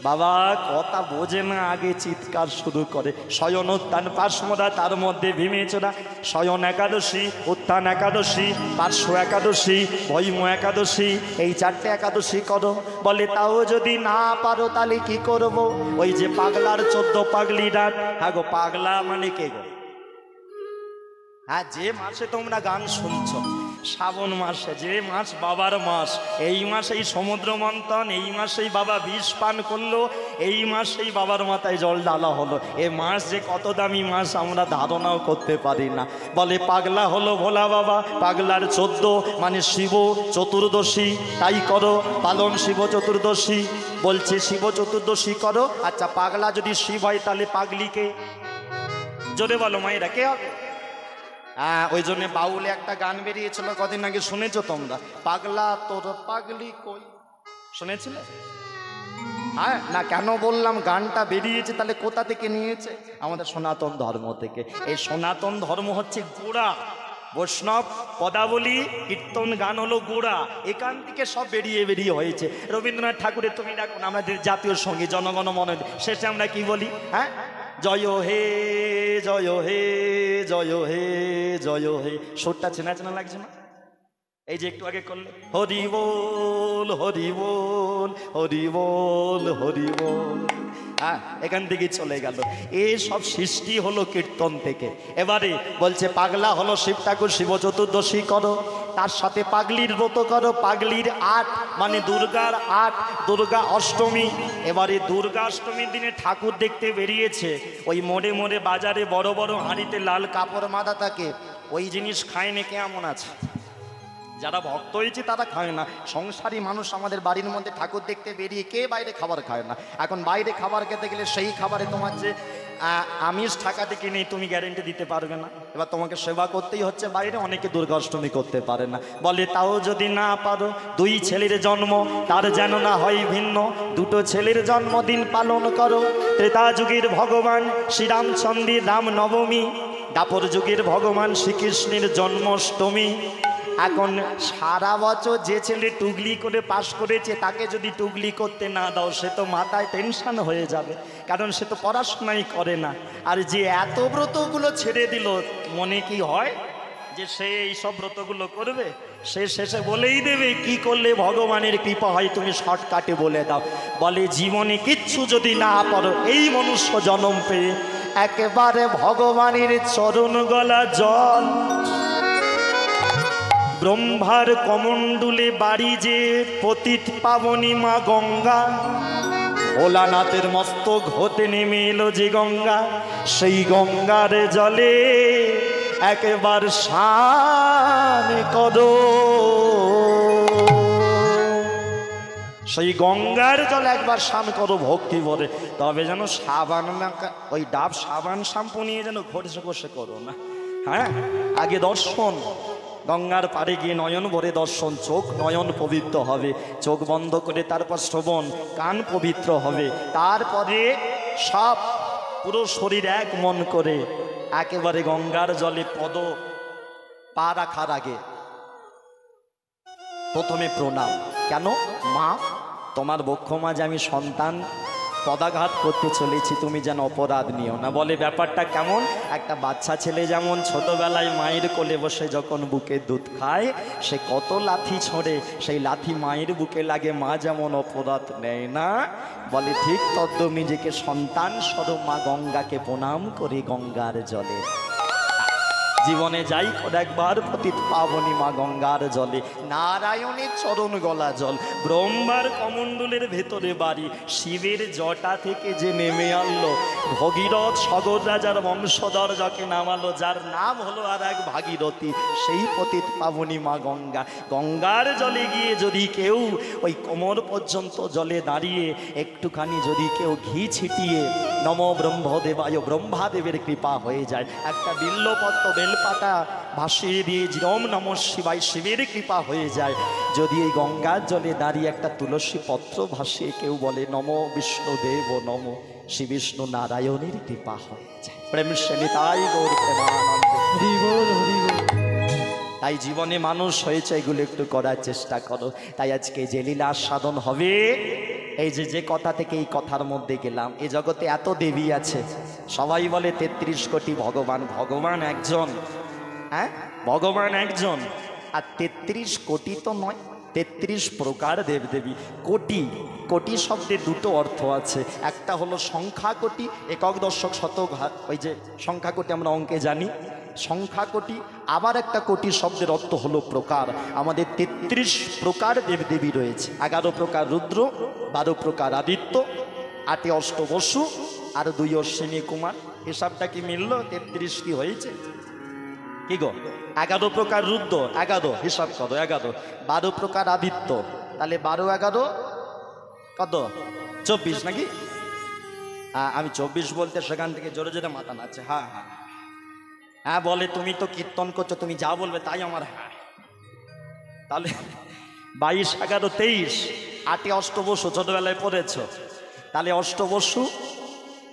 বাবা কথা বোঝে না, আগে চিৎকার শুরু করে। শয়ন উত্থান পাশমোরা, তার মধ্যে ভীমে ছোড়া। শয়ন একাদশী, উত্থান একাদশী, পার্শ্ব একাদশী, ভৈম একাদশী, এই 4টে একাদশী করো। বলে তাও যদি না পারো, তাহলে কি করবো? ওই যে পাগলার 14 পাগলি রাত। হ্যাঁ গো, পাগলা মানে কে গো? হ্যাঁ, যে মাসে তোমরা গান শুনছো, শ্রাবণ মাসে, যে মাস বাবার মাস, এই মাসেই সমুদ্র মন্থন, এই মাসেই বাবা বিষ পান করলো, এই মাসেই বাবার মাথায় জল ঢালা হলো। এ মাস যে কত দামি মাস আমরা ধারণাও করতে পারি না। বলে পাগলা হলো ভোলা বাবা, পাগলার 14 মানে শিব চতুর্দশী, তাই করো পালন শিব চতুর্দশী। বলছে শিব চতুর্দশী করো। আচ্ছা, পাগলা যদি শিব হয়, তাহলে পাগলিকে জোরে বলো মায়েরা, কে হবে? হ্যাঁ, ওই জন্য বাউলে একটা গান বেরিয়েছিল কদিন আগে, শুনেছো তোমরা? পাগলা তোর পাগলি কই, শুনেছিলে? হ্যাঁ না, কেন বললাম গানটা বেরিয়েছে, তাহলে কোথা থেকে নিয়েছে? আমাদের সনাতন ধর্ম থেকে। এই সনাতন ধর্ম হচ্ছে গোড়া, বৈষ্ণব পদাবলী কীর্তন গান হলো গোড়া, এখান থেকে সব বেরিয়ে হয়েছে। রবীন্দ্রনাথ ঠাকুরের তুমি দেখো না, আমাদের জাতীয় সঙ্গীত জনগণ মন, শেষে আমরা কি বলি? হ্যাঁ, জয় হে জয় হে জয় হে জয় হে। সুরটা চেনা চেনা লাগছে না? এই যে একটু আগে করলে হরি বল হরি বল হরি বল হরি বল। হ্যাঁ, এখান থেকে চলে গেল। এই সব সৃষ্টি হলো কীর্তন থেকে। এবারে বলছে পাগলা হলো শিব ঠাকুর, শিব চতুর্দশী করো, তার সাথে পাগলির ব্রত করো। পাগলির 8 মানে দুর্গার 8, দুর্গা অষ্টমী। এবারে দুর্গা অষ্টমীর দিনে ঠাকুর দেখতে বেরিয়েছে, ওই মোড়ে মোড়ে বাজারে বড় বড় হাঁড়িতে লাল কাপড় বাঁধা থাকে, ওই জিনিস খায় না। কেমন আছে? যারা ভক্ত হয়েছে তারা খায় না। সংসারী মানুষ আমাদের বাড়ির মধ্যে ঠাকুর দেখতে বেরিয়ে কে বাইরে খাবার খায় না? এখন বাইরে খাবার খেতে গেলে সেই খাবারে তোমার যে আমিষ থাকা থেকে নেই, তুমি গ্যারেন্টি দিতে পারবে না। এবার তোমাকে সেবা করতেই হচ্ছে বাইরে। অনেকে দুর্গাষ্টমী করতে পারে না। বলে তাও যদি না পারো, 2 ছেলের জন্ম, তার যেন না হয় ভিন্ন। 2টো ছেলের জন্মদিন পালন করো। ত্রেতা যুগের ভগবান শ্রীরামচন্দ্রের রাম নবমী, দাপর যুগের ভগবান শ্রীকৃষ্ণের জন্মাষ্টমী। এখন সারা বছর যে ছেলে টুগলি করে পাশ করেছে, তাকে যদি টুগলি করতে না দাও, সে তো মাথায় টেনশন হয়ে যাবে, কারণ সে তো পড়াশোনাই করে না। আর যে এত ব্রতগুলো ছেড়ে দিল, মনে কি হয় যে সে এই সব ব্রতগুলো করবে? সে শেষে বলেই দেবে কি করলে ভগবানের কৃপা হয়, তুমি শর্টকাটে বলে দাও। বলে জীবনে কিচ্ছু যদি না পারো, এই মনুষ্য জন্ম পেয়ে একেবারে ভগবানের চরণ গলা জল, ব্রহ্মার কমণ্ডলে বাড়ি যে পতিত পাবনী মা গঙ্গা, ভোলানাথের মস্তক হতে নেমে এলো যে গঙ্গা, সেই গঙ্গার জলে একবার স্নান করো। সেই গঙ্গার জলে একবার স্নান করো ভক্তি ভরে, তবে যেন সাবান না, ওই ডাব সাবান শ্যাম্পু নিয়ে যেন ঘষে ঘষে করো না। হ্যাঁ, আগে দর্শন, গঙ্গার পাড়ে গিয়ে নয়ন ভরে দর্শন, চোখ নয়ন পবিত্র হবে, চোখ বন্ধ করে তারপর শ্রবণ, কান পবিত্র হবে, তারপরে সব পুরো শরীর এক মন করে একেবারে গঙ্গার জলে পদ পা রাখার আগে প্রথমে প্রণাম। কেন? মা, তোমার বক্ষ মাঝে আমি সন্তান পদাঘাত করতে চলেছি, তুমি যেন অপরাধ নিও না। বলে ব্যাপারটা কেমন? একটা বাচ্চা ছেলে যেমন ছোটবেলায় মায়ের কোলে বসে যখন বুকে দুধ খায়, সে কত লাথি ছোড়ে, সেই লাথি মায়ের বুকে লাগে, মা যেমন অপরাধ নেয় না, বলে ঠিক তদ্রূপ নিজেকে সন্তান স্বরূপ মা গঙ্গাকে প্রণাম করে গঙ্গার জলে জীবনে যাই করে একবার পতিত পাবনী মা গঙ্গার জলে, নারায়ণের চরণ গলা জল, ব্রহ্মার কমণ্ডলের ভেতরে বাড়ি, শিবের জটা থেকে যে নেমে আনলো, ভগীরথ সগর রাজার বংশধর যাকে নামালো, যার নাম হলো আর এক ভাগীরথী, সেই পতিত পাবনী মা গঙ্গা। গঙ্গার জলে গিয়ে যদি কেউ ওই কোমর পর্যন্ত জলে দাঁড়িয়ে একটুখানি যদি কেউ ঘি ছিটিয়ে নম ব্রহ্মদেবায়, ব্রহ্মাদেবের কৃপা হয়ে যায়, একটা বিল্লপত্র বেলপাতা ভাসিয়ে দিয়ে ওম নম শিবায়, শিবের কৃপা হয়ে যায়। যদি এই গঙ্গার জলে দাঁড়িয়ে একটা তুলসী পত্র ভাসিয়ে কেউ বলে নম বিষ্ণুদেব নম, শ্রী বিষ্ণু নারায়ণের কৃপা হয়ে যায়। প্রেম শ্রেণী তাই গৌর প্রেমানন্দ। হরি বল হরি বল। তাই জীবনে মানুষ হয়েছে, এগুলো একটু করার চেষ্টা করো। তাই আজকে যে লীলা সাধন হবে, এই যে কথা থেকে এই কথার মধ্যে গেলাম, এ জগতে এত দেবী আছে, সবাই বলে 33 কোটি ভগবান, ভগবান একজন। হ্যাঁ, ভগবান একজন, আর 33 কোটি তো নয়, 33 প্রকার দেবদেবী। কোটি, কোটি শব্দে দুটো অর্থ আছে, একটা হলো সংখ্যা কোটি, একক দশক শতক, ওই যে সংখ্যা কোটি আমরা অঙ্কে জানি, সংখ্যা কোটি। আবার একটা কোটি শব্দের অর্থ হলো প্রকার। আমাদের 33 প্রকার দেবদেবী রয়েছে, 11 প্রকার রুদ্র, 12 প্রকার আদিত্য, 8 অষ্টবসু, আর 2 অশ্বিনী কুমার। হিসাবটা কি মিলল? 33 কি হয়েছে? কি গো? 11 প্রকার রুদ্র, 11 হিসাব করো, 11, 12 প্রকার আদিত্য, তাহলে 12 11 কত? 24 নাকি? আমি 24 বলতে সেখান থেকে জোরে জোরে মাথা নাচছে। হ্যাঁ হ্যাঁ হ্যাঁ, বলে তুমি তো কীর্তন করছো, তুমি যা বলবে তাই আমার হ্যাঁ। তাহলে 22 11 23, 8 অষ্টবসু, ছোটবেলায় পড়েছ, তাহলে অষ্টবসু,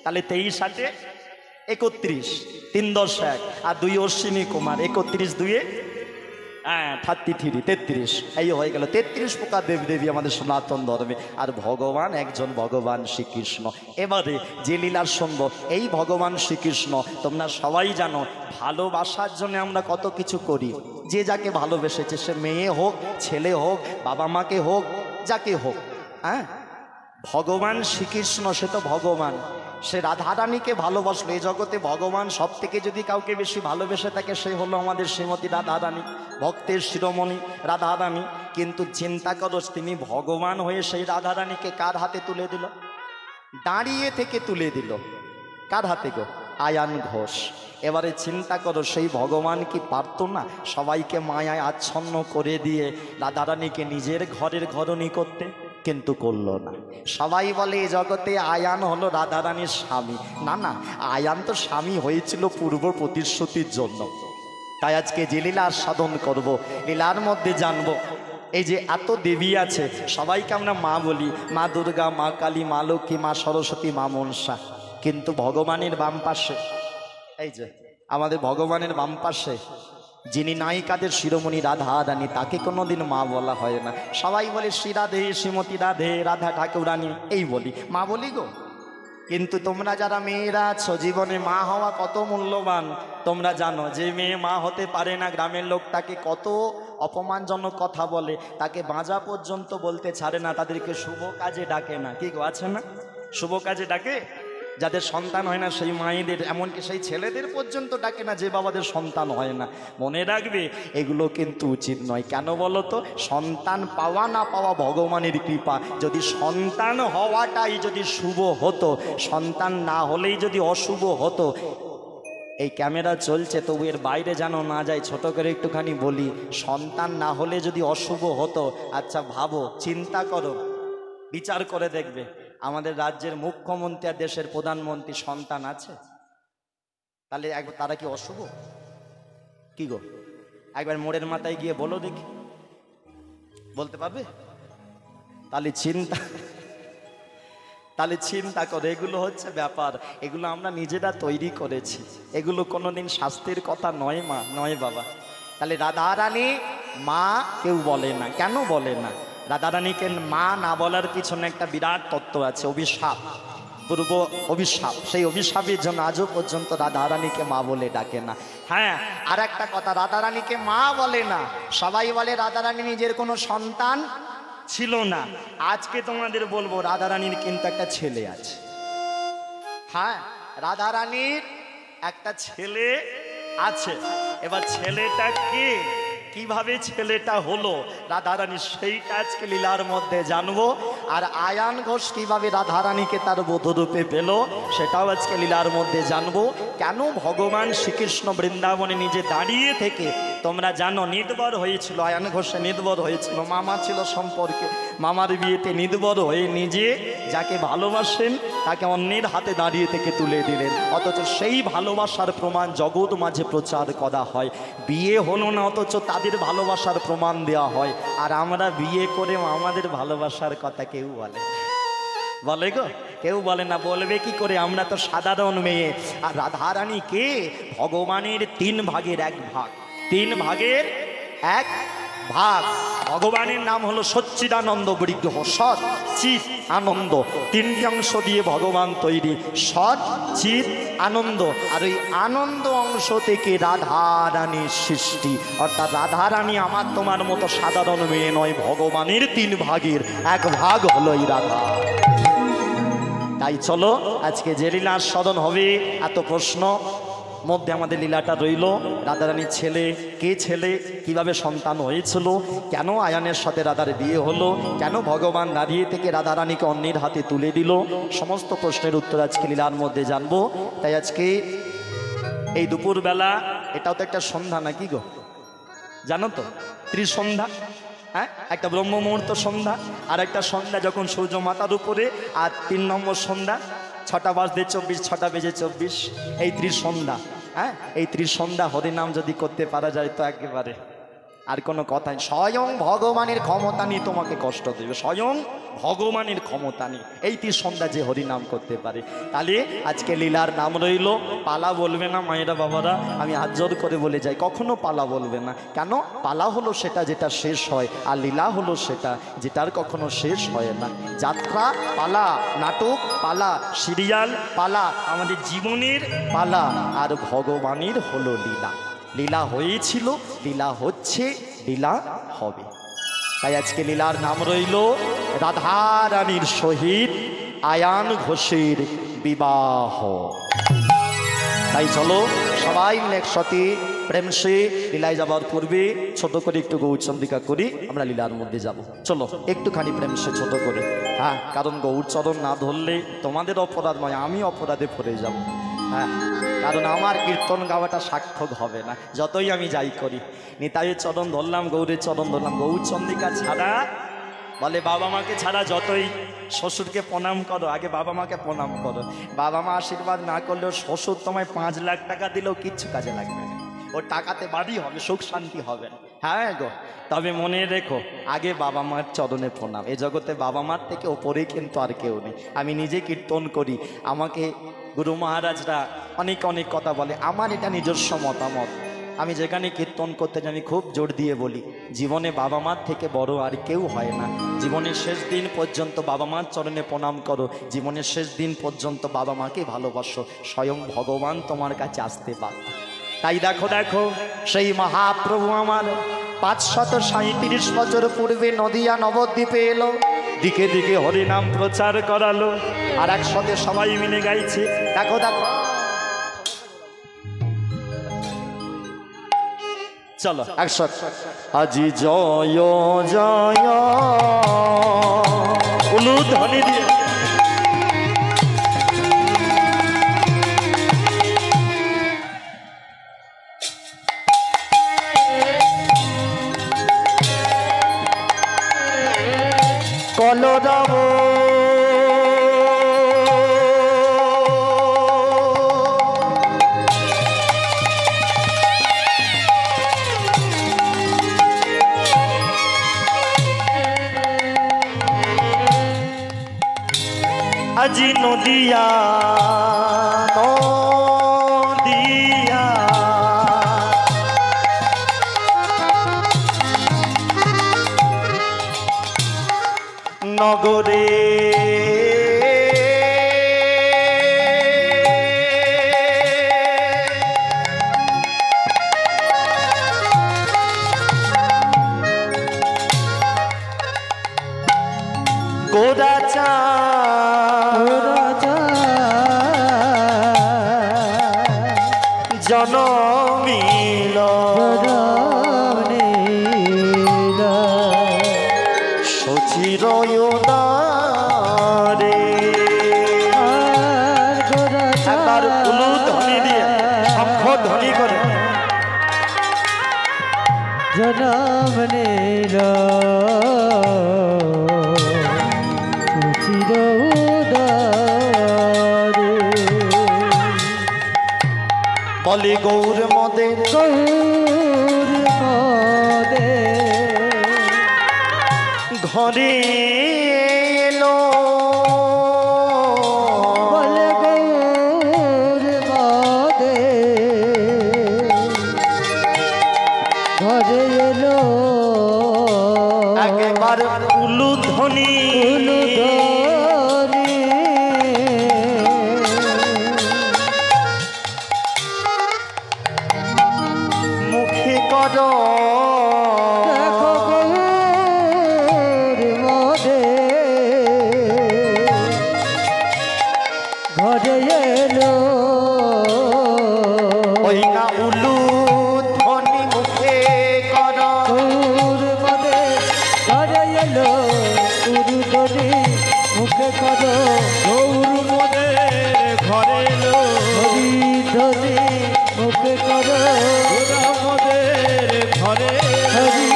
তাহলে 23 8 31, 3 10 1, আর 2 অশ্বিনী কুমার, 31 2 33, 33, এই হয়ে গেল 33 প্রকার দেবদেবী আমাদের সনাতন ধর্মে। আর ভগবান একজন, ভগবান শ্রীকৃষ্ণ। এবারে যে লীলার শুনবো, এই ভগবান শ্রীকৃষ্ণ তোমরা সবাই জানো, ভালোবাসার জন্য আমরা কত কিছু করি। যে যাকে ভালোবেসেছে, সে মেয়ে হোক, ছেলে হোক, বাবা মাকে হোক, যাকে হোক, হ্যাঁ, ভগবান শ্রীকৃষ্ণ সে তো ভগবান, সে রাধারানীকে ভালোবাসলো। এই জগতে ভগবান সব থেকে যদি কাউকে বেশি ভালোবেসে থাকে, সে হলো আমাদের শ্রীমতী রাধারানী, ভক্তের শিরোমণি রাধারানী। কিন্তু চিন্তা করো, তিনি ভগবান হয়ে সেই রাধারানীকে কার হাতে তুলে দিল? দাঁড়িয়ে থেকে তুলে দিল। কার হাতে গো? আয়ান ঘোষ। এবারে চিন্তা করো, সেই ভগবান কি পারতো না সবাইকে মায়ায় আচ্ছন্ন করে দিয়ে রাধারানীকে নিজের ঘরের ঘরণী করতে? কিন্তু করলো না। সবাই বলে এ জগতে আয়ান হলো রাধারানীর স্বামী। না না, আয়ান তো স্বামী হয়েছিল পূর্ব প্রতিশ্রুতির জন্য। তাই আজকে যে লীলার সাধন করব, লীলার মধ্যে জানবো, এই যে এত দেবী আছে, সবাইকে আমরা মা বলি, মা দুর্গা, মা কালী, মা লক্ষ্মী, মা সরস্বতী, মা মনসা। কিন্তু ভগবানের বাম পাশে, এই যে আমাদের ভগবানের বাম পাশে যিনি নায়িকাদের শিরোমণি রাধা রানী, তাকে কোনোদিন মা বলা হয় না। সবাই বলে শ্রী রাধে, শ্রীমতী রাধে, রাধা ঠাকুরানী, এই বলি, মা বলি গো। কিন্তু তোমরা যারা মেয়েরা আছো, জীবনে মা হওয়া কত মূল্যবান তোমরা জানো। যে মেয়ে মা হতে পারে না, গ্রামের লোক তাকে কত অপমানজনক কথা বলে, তাকে বাঁজা পর্যন্ত বলতে ছাড়ে না, তাদেরকে শুভ কাজে ডাকে না। কি গো, আছে না? শুভ কাজে ডাকে। যাদের সন্তান হয় না সেই মায়েদের, এমনকি সেই ছেলেদের পর্যন্ত ডাকে না যে বাবাদের সন্তান হয় না। মনে রাখবে, এগুলো কিন্তু উচিত নয়। কেন বলো তো? সন্তান পাওয়া না পাওয়া ভগবানের কৃপা। যদি সন্তান হওয়াটাই যদি শুভ হতো, সন্তান না হলেই যদি অশুভ হতো। এই ক্যামেরা চলছে, তবু এর বাইরে যেন না যায়, ছোট করে একটুখানি বলি। সন্তান না হলে যদি অশুভ হতো, আচ্ছা ভাবো, চিন্তা করো, বিচার করে দেখবে, আমাদের রাজ্যের মুখ্যমন্ত্রী আর দেশের প্রধানমন্ত্রী সন্তান আছে? তাহলে তারা কি অশুভ? কি গো, একবার মোড়ের মাথায় গিয়ে বলো দেখি, বলতে পারবে? তাহলে চিন্তা করে, এগুলো হচ্ছে ব্যাপার। এগুলো আমরা নিজেরা তৈরি করেছি, এগুলো কোনোদিন শাস্তির কথা নয় মা, নয় বাবা। তাহলে রাধারানী মা কেউ বলে না। কেন বলে না? রাধারানীকে মা না বলার পিছনে একটা বিরাট তত্ত্ব আছে, অভিশাপ, পূর্ব অভিশাপ। সেই অভিশাপের জন্য আজও পর্যন্ত রাধারানীকে মা বলে ডাকে না। হ্যাঁ, আর একটা কথা, রাধারানীকে মা বলে না, সবাই বলে রাধারানী নিজের কোনো সন্তান ছিল না। আজকে তোমাদের বলবো, রাধারানীর কিন্তু একটা ছেলে আছে। হ্যাঁ, রাধারানীর একটা ছেলে আছে। এবার ছেলেটা কে, কিভাবে ছেলেটা হলো রাধারানী, সেইটা আজকে লীলার মধ্যে জানবো। আর আয়ান ঘোষ কিভাবে রাধারানীকে তার বধূরূপে পেল, সেটাও আজকে লীলার মধ্যে জানবো। কেন ভগবান শ্রীকৃষ্ণ বৃন্দাবনে নিজে দাঁড়িয়ে থেকে, তোমরা জানো, নির্ভর হয়েছিল, আয়ান ঘোষে নির্ভর হয়েছিল, মামা ছিল সম্পর্কে, মামার বিয়েতে নির্ভর হয়ে নিজে যাকে ভালোবাসেন তাকে অন্যের হাতে দাঁড়িয়ে থেকে তুলে দিলেন। অথচ সেই ভালোবাসার প্রমাণ জগৎ মাঝে প্রচার করা হয়। বিয়ে হলো না, অথচ তাদের ভালোবাসার প্রমাণ দেওয়া হয়। আর আমরা বিয়ে করে আমাদের ভালোবাসার কথা কেউ বলে গো? কেউ বলে না। বলবে কি করে? আমরা তো সাধারণ মেয়ে। আর রাধারানী কে? ভগবানের 3 ভাগের 1 ভাগ। 3 ভাগের 1 ভাগ। ভগবানের নাম হলো সচ্চিদানন্দ বিগ্রহ, সৎ চিৎ আনন্দ। 3টি অংশ দিয়ে ভগবান তৈরি, সৎ চিৎ আনন্দ। আর ওই আনন্দ অংশ থেকে রাধারানীর সৃষ্টি। অর্থাৎ রাধারানী আমার তোমার মতো সাধারণ মেয়ে নয়, ভগবানের 3 ভাগের 1 ভাগ হলো এই রাধা। তাই চলো আজকে যে লীলার স্মরণ হবে, এত প্রশ্ন মধ্যে আমাদের লীলাটা রইল। রাধারানীর ছেলে কে, ছেলে কিভাবে সন্তান হয়েছিল, কেন আয়ানের সাথে রাধার বিয়ে হলো, কেন ভগবান দাঁড়িয়ে থেকে রাধারানীকে অন্যের হাতে তুলে দিল, সমস্ত প্রশ্নের উত্তর আজকে লীলার মধ্যে জানবো। তাই আজকে এই দুপুরবেলা, এটাও তো একটা সন্ধ্যা নাকি গো, জানো তো? ত্রিসন্ধ্যা। হ্যাঁ, একটা ব্রহ্ম মুহূর্ত সন্ধ্যা, আর একটা সন্ধ্যা যখন সূর্য মাথার উপরে, আর 3 নম্বর সন্ধ্যা 6টা বাজতে 24, 6টা বেজে 24, এই ত্রিসন্ধ্যা। হ্যাঁ, এই ত্রিসন্ধ্যা হরিনাম যদি করতে পারা যায় তো একেবারে আর কোনো কথাই। স্বয়ং ভগবানের ক্ষমতা নিয়ে তোমাকে কষ্ট দেবে, স্বয়ং ভগবানের ক্ষমতা নিয়ে এই ত্রিসন্ধ্যা যে হরিনাম করতে পারে। তাহলে আজকে লীলার নাম রইল। পালা বলবে না মায়েরা বাবারা, আমি হাত জোর করে বলে যাই, কখনো পালা বলবে না। কেন? পালা হলো সেটা যেটা শেষ হয়, আর লীলা হলো সেটা যেটার কখনো শেষ হয় না। যাত্রা পালা, নাটক পালা, সিরিয়াল পালা, আমাদের জীবনের পালা, আর ভগবানের হলো লীলা। লীলা হয়েছিল, লীলা হচ্ছে, লীলা হবে। তাই আজকে লীলার নাম রইল রাধারানীর সহিত আয়ান ঘোষের বিবাহ। তাই চলো সবাই মিলে একসাথে প্রেম সে লীলায় যাবার পূর্বে ছোট করে একটু গৌরচন্দ্রিকা করি, আমরা লীলার মধ্যে যাব। চলো একটুখানি প্রেম সে ছোট করে। হ্যাঁ, কারণ গৌরচরণ না ধরলে তোমাদের অপরাধ নয়, আমি অপরাধে পড়ে যাব। হ্যাঁ, কারণ আমার কীর্তন গাওয়াটা সার্থক হবে না যতই আমি যাই করি। নিতাইয়ের চরণ ধরলাম, গৌরের চরণ ধরলাম, গৌরচন্দ্রিকা ছাড়া বলে বাবা মাকে ছাড়া যতই শ্বশুরকে প্রণাম করো, আগে বাবা মাকে প্রণাম করো। বাবা মা আশীর্বাদ না করলেও শ্বশুর তোমায় 5 লাখ টাকা দিলেও কিচ্ছু কাজে লাগবে না, ওর টাকাতে বাড়ি হবে, সুখ শান্তি হবে। হ্যাঁ গো, তবে মনে রেখো আগে বাবা মার চরণে প্রণাম। এ জগতে বাবা মার থেকে ওপরে কিন্তু আর কেউ নেই। আমি নিজে কীর্তন করি, আমাকে গুরু মহারাজরা অনেক অনেক কথা বলে, আমার এটা নিজস্ব মতামত। আমি যেখানে কীর্তন করতে যাই আমি খুব জোর দিয়ে বলি, জীবনে বাবা মার থেকে বড় আর কেউ হয় না। জীবনের শেষ দিন পর্যন্ত বাবা মার চরণে প্রণাম করো, জীবনের শেষ দিন পর্যন্ত বাবা মাকে ভালোবাসো, স্বয়ং ভগবান তোমার কাছে আসতে বাধ্য। তাই দেখো দেখো সেই মহাপ্রভু আমার 537 বছর পূর্বে নদিয়া নবদ্বীপে এলো, দিকে দিকে হরিনাম প্রচার করালো, আর একসাথে সবাই মিলে গাইছে। দেখো দেখো, চলো একসাথে। আজি জয় জয় উলুধ্বনি দিয়ে কলরব আজি নদিয়া নদিয়া নগরে গোদাচা জনমিল সচিরয়দারে। একবার উলুধ্বনি দিয়ে শঙ্খ ধ্বনি করে জনম নীল সুচিরোদারে বলে গৌর মদের গৌর মদে ঘরে এলো, বলে গৌর মদে ঘরে এলো, একবার উলুধ্বনি উলুধ্বনি মুখে কর। দেখো গৌর মদে ঘরে এলো, ওই না উলুধ্বনি মুখে কর। গৌর মদে ঘরে এলো, উলুধ্বনি মুখে করো, গৌর মোদের ঘরে এলো, হরিধ্বনি মুখে করো, গোরা মোদের ঘরে এলো। হরি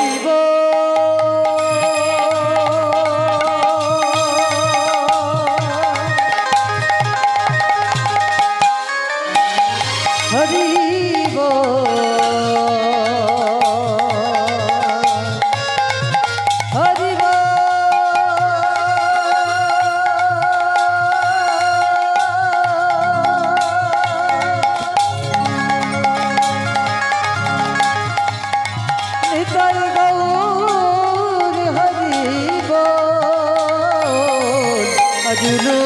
হরি হরি নিতাই গৌর হরি আজুলো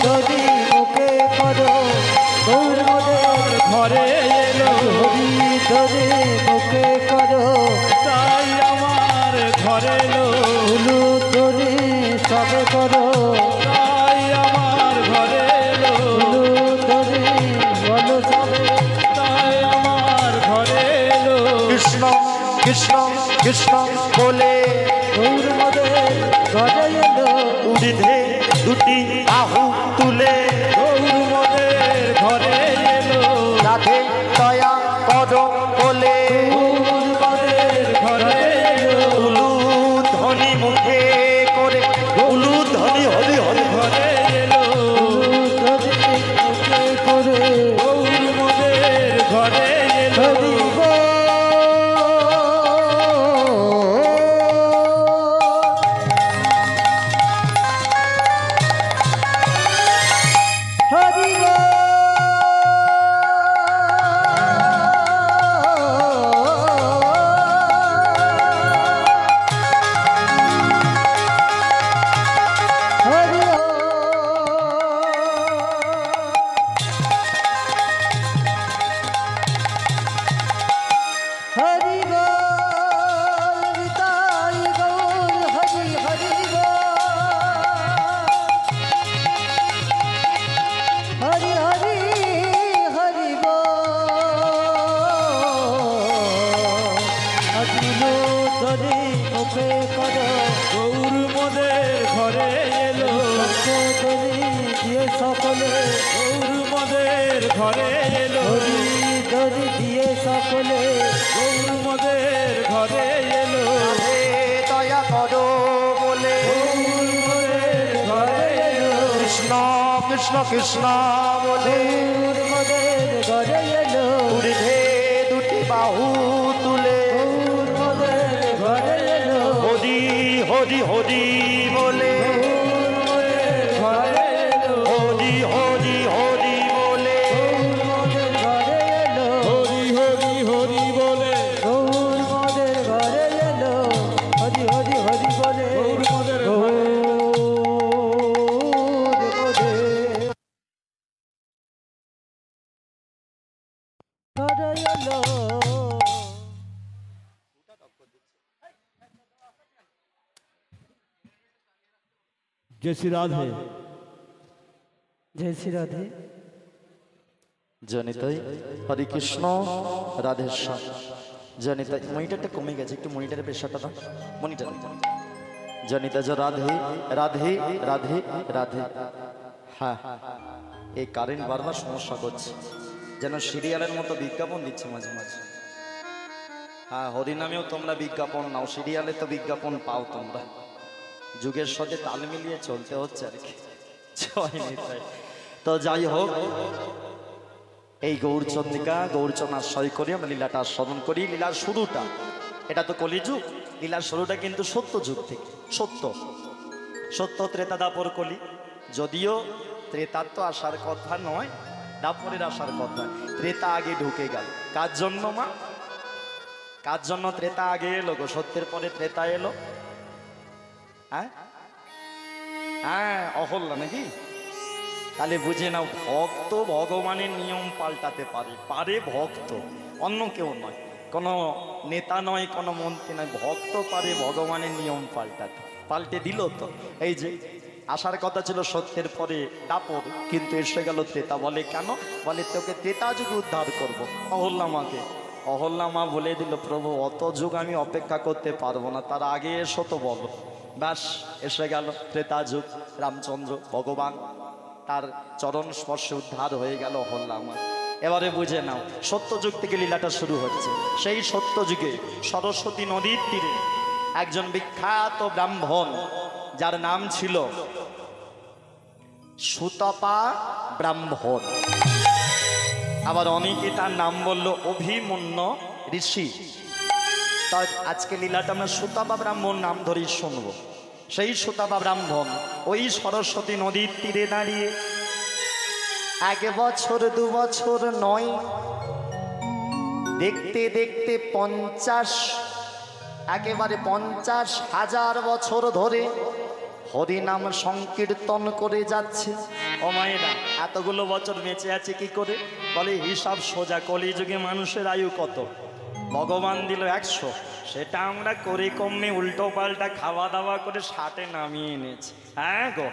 ধরি মুখে করো, গৌর মদের ঘরে এলো, হরি ধরে মুখে করো, তাই আমার ঘরে এলো, উলু ধরে সবে করো, তাই আমার ঘরে এলো, উলু ধরে বলো সবে, তাই আমার ঘরে এলো। কৃষ্ণ কৃষ্ণ কৃষ্ণ বলে গৌর মদের ঘরে এলো, উর্ধে দুটি বাহু তুলে গৌর মোদের ঘরে এলো, রাধে দয়া কর বলে গৌর মদের ঘরে এলো, উলুধ্বনি মুখে করে, উলুধ্বনি হরি হরি ঘরে এলো, উলু ধরে মুখে করে, গৌর মোদের ঘরে এলো। হরি হরি সকলে গৌর মদের ঘরে এলো হরি ধরি দিয়ে সকলে গৌর মদের ঘরে এলো হে দয়া করো বলে গৌর মোদের ঘরে এলো কৃষ্ণ কৃষ্ণ কৃষ্ণ বলে গৌর মোদের ঘরে এলো ঊর্ধ্বে দুটি বাহু তুলে গৌর মোদের ঘরে এলো হরি হরি হরি বলে গৌর মোদের ঘরে এলো হরি হরি হরি বলে গৌর মোদের ঘরে এলো হরি হরি হরি বলে গৌর মোদের ঘরে এলো হরি হরি হরি বলে গৌর মোদের গৌর ঘরে মোদের ঘরে এলো जय श्री राधे जय श्री राधे জনিতাই হরে কৃষ্ণ রাধে শ্যাম জনিতাই মনিটরটা কমে গেছে একটু মনিটরের প্রেশারটা দাও মনিটর জনিতা যে রাধে রাধে রাধে রাধে হ্যাঁ এই কারেন্ট বারবার সমস্যা করছে যেন সিরিয়ালের মতো বিজ্ঞাপন দিচ্ছে মাঝে মাঝে হ্যাঁ হরিনামেও তোমরা বিজ্ঞাপন নাও সিরিয়ালে তো বিজ্ঞাপন পাও তোমরা যুগের সাথে তাল মিলিয়ে চলতে হচ্ছে আর কি জয় নিতাই। তো যাই হোক এই গৌরচন্দ্রিকা গৌরচন্দ্র আশ্রয় করে আমরা লীলাটা স্মরণ করি লীলার শুরুটা এটা তো কলিযুগ লীলার শুরুটা কিন্তু সত্য যুগ থেকে সত্য সত্য ত্রেতা দাপর কলি যদিও ত্রেতার তো আসার কথা নয় দাপরের আসার কথা ত্রেতা আগে ঢুকে গেল কার জন্য মা কার জন্য ত্রেতা আগে এলো গো সত্যের পরে ত্রেতা এলো হ্যাঁ হ্যাঁ অহল্লা নাকি তাহলে বুঝে নাও ভক্ত ভগবানের নিয়ম পাল্টাতে পারে পারে ভক্ত অন্য কেউ নয় কোনো নেতা নয় কোনো মন্ত্রী নয় ভক্ত পারে ভগবানের নিয়ম পাল্টাতে পাল্টে দিল তো এই যে আসার কথা ছিল সত্যের পরে দাপর কিন্তু এসে গেল ত্রেতা বলে কেন বলে তোকে ত্রেতা যুগে উদ্ধার করবো অহল্লা মাকে অহল্লা মা বলে দিল প্রভু অত যুগ আমি অপেক্ষা করতে পারবো না তার আগে এসো তো বলো ব্যাস এসে গেল ত্রেতা যুগ রামচন্দ্র ভগবান তার চরণ স্পর্শে উদ্ধার হয়ে গেল অহল্লা মা এবারে বুঝে নাও সত্য যুগ থেকে লীলাটা শুরু হচ্ছে সেই সত্য যুগে সরস্বতী নদীর তীরে একজন বিখ্যাত ব্রাহ্মণ যার নাম ছিল সুতপা ব্রাহ্মণ আবার অনেকে তার নাম বলল অভিমন্য ঋষি তাই আজকে লীলাটা আমরা সুতপা ব্রাহ্মণ নাম ধরেই শুনবো সেই সুতপা ব্রাহ্মণ ওই সরস্বতী নদীর তীরে দাঁড়িয়ে 1 বছর 2 বছর নয় দেখতে দেখতে 50 একেবারে 50,000 বছর ধরে হরিনাম সংকীর্তন করে যাচ্ছে ও মায়েরা এতগুলো বছর বেঁচে আছে কি করে বলে হিসাব সোজা কলিযুগে মানুষের আয়ু কত ভগবান দিল 100 সেটা আমরা করে কমে উল্টো পাল্টা খাওয়া দাওয়া করে 60-এ নামিয়ে এনেছি হ্যাঁ গো